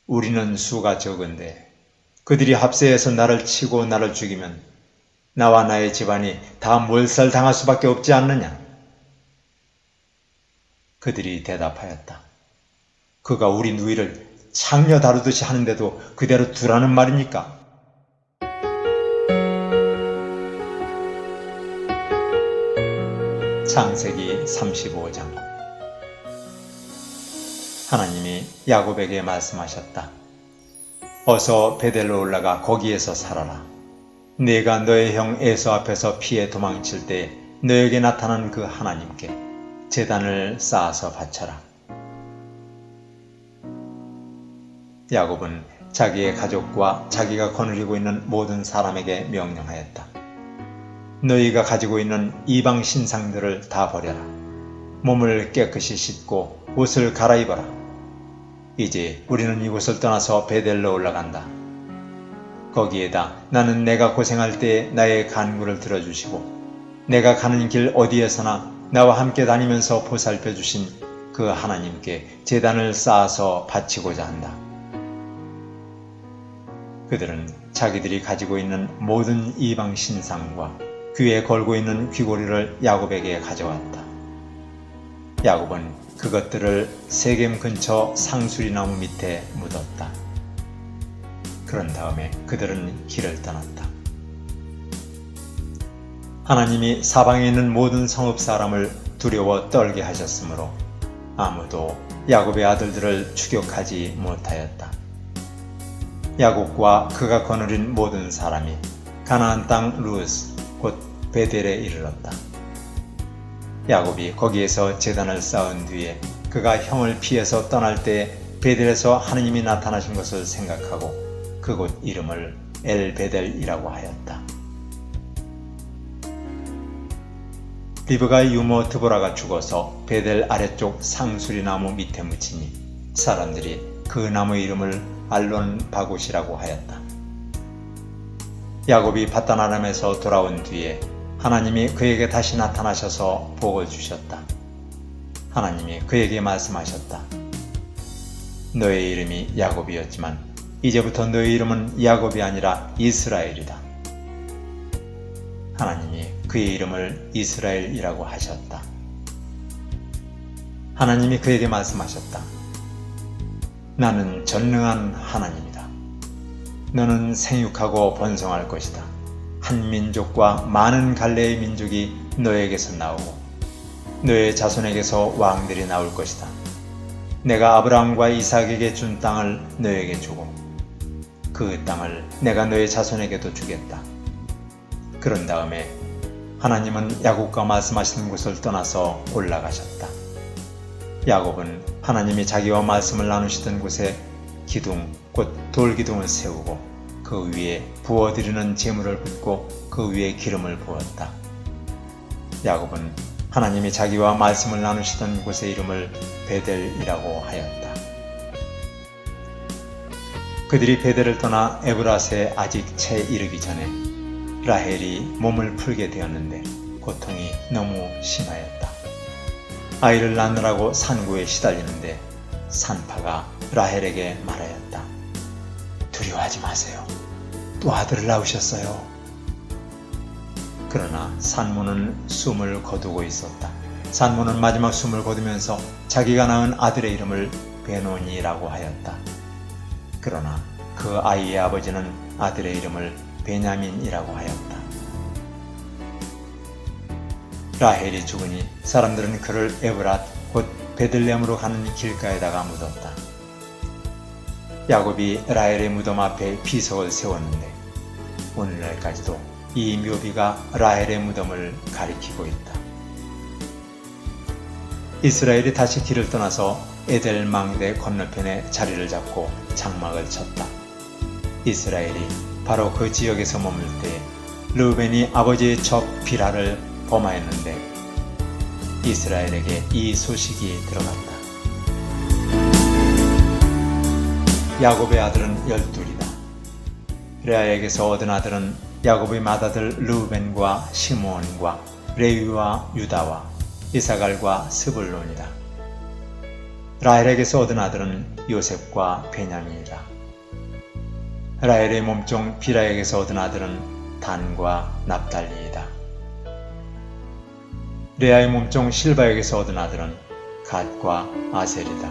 우리는 수가 적은데 그들이 합세해서 나를 치고 나를 죽이면 나와 나의 집안이 다 몰살당할 수밖에 없지 않느냐. 그들이 대답하였다. 그가 우리 누이를 창녀 다루듯이 하는데도 그대로 두라는 말입니까? 창세기 35장. 하나님이 야곱에게 말씀하셨다. 어서 베델로 올라가 거기에서 살아라. 네가 너의 형 에서 앞에서 피해 도망칠 때 너에게 나타난 그 하나님께 제단을 쌓아서 바쳐라. 야곱은 자기의 가족과 자기가 거느리고 있는 모든 사람에게 명령하였다. 너희가 가지고 있는 이방 신상들을 다 버려라. 몸을 깨끗이 씻고 옷을 갈아입어라. 이제 우리는 이곳을 떠나서 베델로 올라간다. 거기에다 나는 내가 고생할 때 나의 간구를 들어주시고 내가 가는 길 어디에서나 나와 함께 다니면서 보살펴 주신 그 하나님께 제단을 쌓아서 바치고자 한다. 그들은 자기들이 가지고 있는 모든 이방 신상과 귀에 걸고 있는 귀고리를 야곱에게 가져왔다. 야곱은 그것들을 세겜 근처 상수리나무 밑에 묻었다. 그런 다음에 그들은 길을 떠났다. 하나님이 사방에 있는 모든 성읍 사람을 두려워 떨게 하셨으므로 아무도 야곱의 아들들을 추격하지 못하였다. 야곱과 그가 거느린 모든 사람이 가나안 땅 루스 곧 베델에 이르렀다. 야곱이 거기에서 제단을 쌓은 뒤에 그가 형을 피해서 떠날 때 베델에서 하느님이 나타나신 것을 생각하고 그곳 이름을 엘베델이라고 하였다. 리브가의 유모 드보라가 죽어서 베델 아래쪽 상수리 나무 밑에 묻히니 사람들이 그 나무 이름을 알론 바굿이라고 하였다. 야곱이 바단 아람에서 돌아온 뒤에 하나님이 그에게 다시 나타나셔서 복을 주셨다. 하나님이 그에게 말씀하셨다. 너의 이름이 야곱이었지만 이제부터 너의 이름은 야곱이 아니라 이스라엘이다. 하나님이 그의 이름을 이스라엘이라고 하셨다. 하나님이 그에게 말씀하셨다. 나는 전능한 하나님이다. 너는 생육하고 번성할 것이다. 한 민족과 많은 갈래의 민족이 너에게서 나오고 너의 자손에게서 왕들이 나올 것이다. 내가 아브라함과 이삭에게 준 땅을 너에게 주고 그 땅을 내가 너의 자손에게도 주겠다. 그런 다음에 하나님은 야곱과 말씀하시는 곳을 떠나서 올라가셨다. 야곱은 하나님이 자기와 말씀을 나누시던 곳에 기둥 곧 돌기둥을 세우고 그 위에 부어드리는 제물을 붓고 그 위에 기름을 부었다. 야곱은 하나님이 자기와 말씀을 나누시던 곳의 이름을 베델이라고 하였다. 그들이 베델을 떠나 에브라스에 아직 채 이르기 전에 라헬이 몸을 풀게 되었는데 고통이 너무 심하였다. 아이를 낳느라고 산고에 시달리는데 산파가 라헬에게 말하였다. 두려워하지 마세요. 또 아들을 낳으셨어요. 그러나 산모는 숨을 거두고 있었다. 산모는 마지막 숨을 거두면서 자기가 낳은 아들의 이름을 베노니라고 하였다. 그러나 그 아이의 아버지는 아들의 이름을 베냐민이라고 하였다. 라헬이 죽으니 사람들은 그를 에브랏 곧 베들레헴으로 가는 길가에다가 묻었다. 야곱이 라헬의 무덤 앞에 비석을 세웠는데 오늘날까지도 이 묘비가 라헬의 무덤을 가리키고 있다. 이스라엘이 다시 길을 떠나서 에델 망대 건너편에 자리를 잡고 장막을 쳤다. 이스라엘이 바로 그 지역에서 머물 때 르우벤이 아버지의 적 비라를 범하였는데 이스라엘에게 이 소식이 들어갔다. 야곱의 아들은 12이다. 레아에게서 얻은 아들은 야곱의 맏아들 르우벤과 시므온과 레위와 유다와 이사갈과 스불론이다. 라헬에게서 얻은 아들은 요셉과 베냐민이다. 라헬의 몸종 비라에게서 얻은 아들은 단과 납달리이다. 레아의 몸종 실바에게서 얻은 아들은 갓과 아셀이다.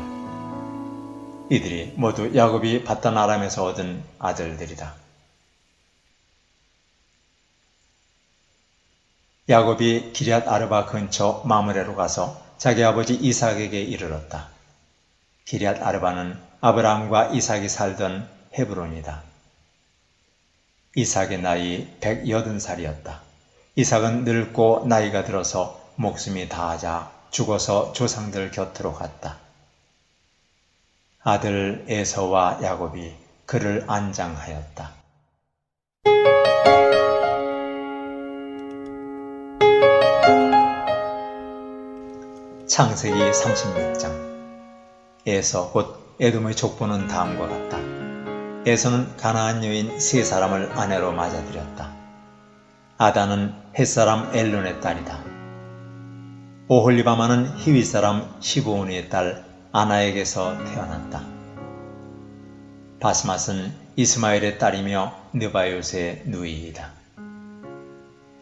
이들이 모두 야곱이 바단 아람에서 얻은 아들들이다. 야곱이 기럇 아르바 근처 마므레로 가서 자기 아버지 이삭에게 이르렀다. 기럇 아르바는 아브라함과 이삭이 살던 헤브론이다. 이삭의 나이 180살이었다. 이삭은 늙고 나이가 들어서 목숨이 다하자 죽어서 조상들 곁으로 갔다. 아들 에서와 야곱이 그를 안장하였다. 창세기 36장. 에서 곧 에돔의 족보는 다음과 같다. 에서는 가나안 여인 세 사람을 아내로 맞아들였다. 아다는 헷사람 엘론의 딸이다. 오홀리바마는 히위 사람 시브온의 딸 아나에게서 태어났다. 바스맛은 이스마엘의 딸이며 느바요스의 누이이다.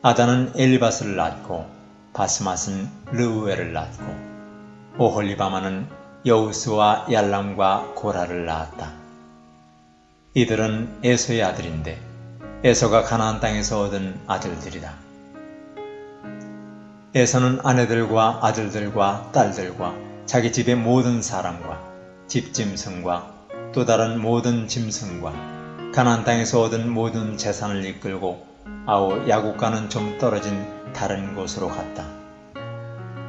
아다는 엘리바스를 낳고 바스맛은 르우엘을 낳고 오홀리바마는 여우스와 얄람과 고라를 낳았다. 이들은 에서의 아들인데 에서가 가나안 땅에서 얻은 아들들이다. 에서는 아내들과 아들들과 딸들과 자기 집의 모든 사람과 집짐승과 또 다른 모든 짐승과 가나안 땅에서 얻은 모든 재산을 이끌고 아우 야국과는 좀 떨어진 다른 곳으로 갔다.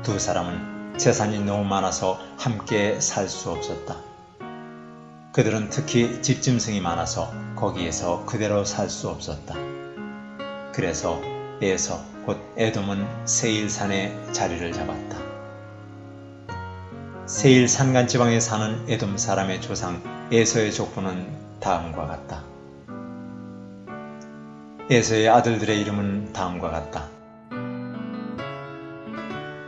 두 사람은 재산이 너무 많아서 함께 살 수 없었다. 그들은 특히 집짐승이 많아서 거기에서 그대로 살 수 없었다. 그래서 에서 곧 에돔은 세일산에 자리를 잡았다. 세일 산간지방에 사는 에돔 사람의 조상 에서의 족보는 다음과 같다. 에서의 아들들의 이름은 다음과 같다.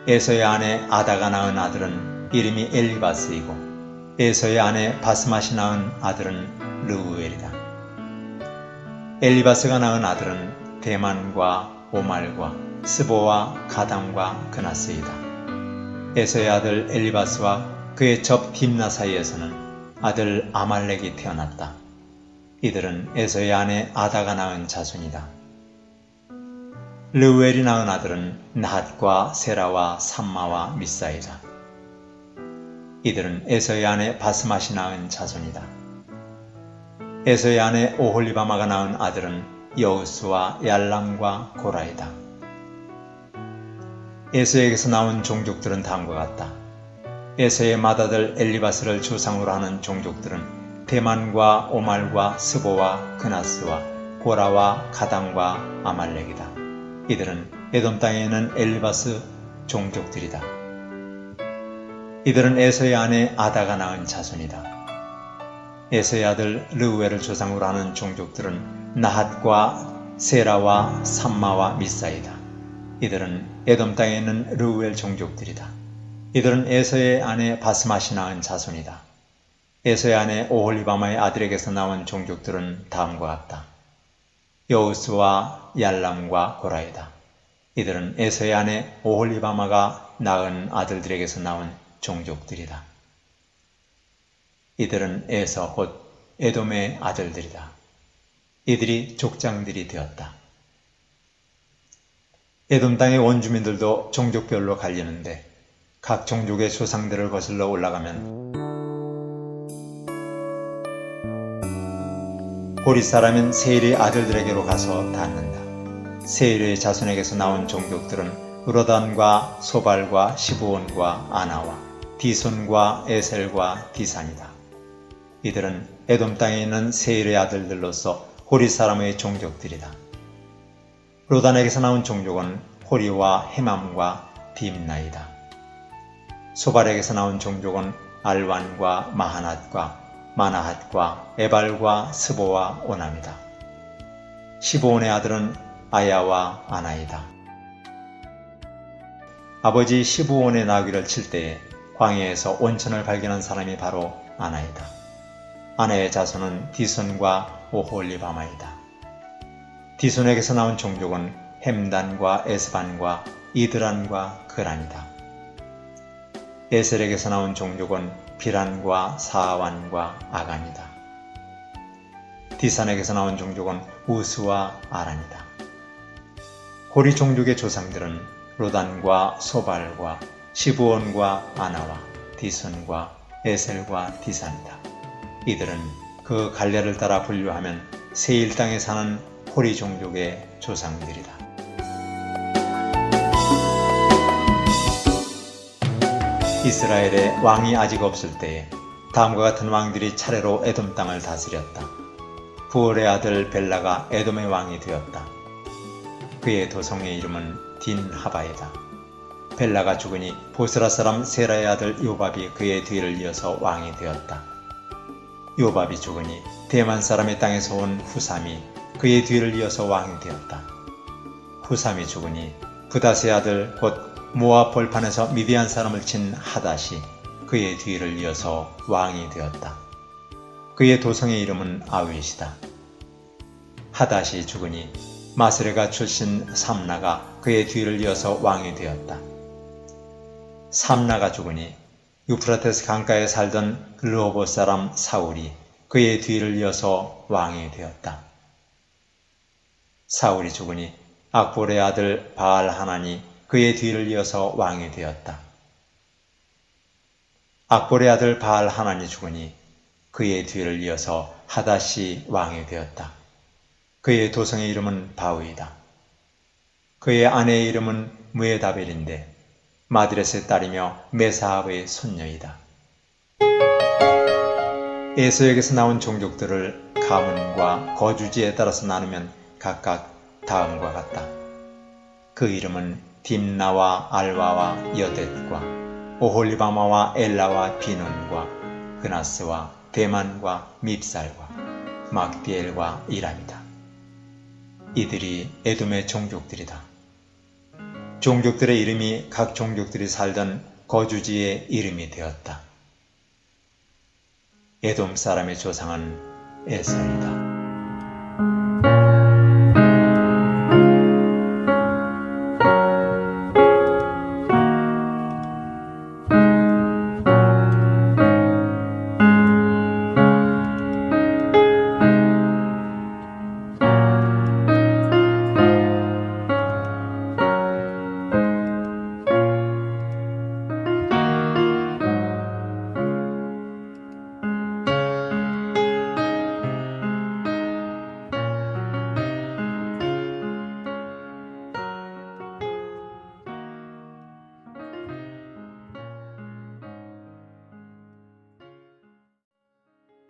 에서의 아내 아다가 낳은 아들은 이름이 엘리바스이고 에서의 아내 바스맛이 낳은 아들은 르우엘이다. 엘리바스가 낳은 아들은 대만과 오말과 스보와 가담과 그나스이다. 에서의 아들 엘리바스와 그의 접 딥나 사이에서는 아들 아말렉이 태어났다. 이들은 에서의 아내 아다가 낳은 자손이다. 르우엘이 낳은 아들은 나핫과 세라와 삼마와 미사이다. 이들은 에서의 아내 바스맛이 낳은 자손이다. 에서의 아내 오홀리바마가 낳은 아들은 여우스와 얄람과 고라이다. 에서에게서 나온 종족들은 다음과 같다. 에서의 맏아들 엘리바스를 조상으로 하는 종족들은 대만과 오말과 스보와 그나스와 고라와 가담과 아말렉이다. 이들은 에돔 땅에 있는 엘리바스 종족들이다. 이들은 에서의 아내 아다가 낳은 자손이다. 에서의 아들 르우엘을 조상으로 하는 종족들은 나핫과 세라와 삼마와 미사이다. 이들은 에돔 땅에 있는 르우엘 종족들이다. 이들은 에서의 아내 바스맛이 낳은 자손이다. 에서의 아내 오홀리바마의 아들에게서 나온 종족들은 다음과 같다. 여우스와 얄람과 고라이다. 이들은 에서의 아내 오홀리바마가 낳은 아들들에게서 나온 종족들이다. 이들은 에서 곧 에돔의 아들들이다. 이들이 족장들이 되었다. 에돔 땅의 원주민들도 종족별로 갈리는데 각 종족의 조상들을 거슬러 올라가면 호리 사람인 세일의 아들들에게로 가서 닿는다. 세일의 자손에게서 나온 종족들은 으로단과 소발과 시브온과 아나와 디손과 에셀과 디산이다. 이들은 에돔 땅에 있는 세일의 아들들로서 호리 사람의 종족들이다. 로단에게서 나온 종족은 호리와 헤맘과 딥나이다. 소발에게서 나온 종족은 알완과 마하낫과 마나핫과 에발과 스보와 오남이다. 시브온의 아들은 아야와 아나이다. 아버지 시브온의 나귀를 칠 때에 광야에서 온천을 발견한 사람이 바로 아나이다. 아나의 자손은 디손과 오홀리바마이다. 디손에게서 나온 종족은 햄단과 에스반과 이드란과 그란이다. 에셀에게서 나온 종족은 비란과 사완과 아간이다. 디산에게서 나온 종족은 우스와 아란이다. 호리 종족의 조상들은 로단과 소발과 시브온과 아나와 디손과 에셀과 디산이다. 이들은 그 갈래를 따라 분류하면 세일 땅에 사는 호리 종족의 조상들이다. 이스라엘에 왕이 아직 없을 때에 다음과 같은 왕들이 차례로 에돔 땅을 다스렸다. 부올의 아들 벨라가 에돔의 왕이 되었다. 그의 도성의 이름은 딘하바이다. 벨라가 죽으니 보스라 사람 세라의 아들 요밥이 그의 뒤를 이어서 왕이 되었다. 요밥이 죽으니 대만 사람의 땅에서 온 후삼이 그의 뒤를 이어서 왕이 되었다. 후삼이 죽으니 부다스의 아들 곧 모압 벌판에서 미디안 사람을 친 하닷이 그의 뒤를 이어서 왕이 되었다. 그의 도성의 이름은 아윗이다. 하닷이 죽으니 마스레가 출신 삼나가 그의 뒤를 이어서 왕이 되었다. 삼나가 죽으니 유프라테스 강가에 살던 르호봇 사람 사울이 그의 뒤를 이어서 왕이 되었다. 사울이 죽으니 악볼의 아들 바알 하난이 그의 뒤를 이어서 왕이 되었다. 악볼의 아들 바알 하난이 죽으니 그의 뒤를 이어서 하닷이 왕이 되었다. 그의 도성의 이름은 바위다. 그의 아내의 이름은 무에다벨인데 마드렛의 딸이며 메사압의 손녀이다. 에서에게서 나온 종족들을 가문과 거주지에 따라서 나누면 각각 다음과 같다. 그 이름은 딥나와 알와와 여댓과 오홀리바마와 엘라와 비논과 그나스와 대만과 밉살과 막디엘과 이람이다. 이들이 에돔의 종족들이다. 종족들의 이름이 각 종족들이 살던 거주지의 이름이 되었다. 에돔 사람의 조상은 에서이다.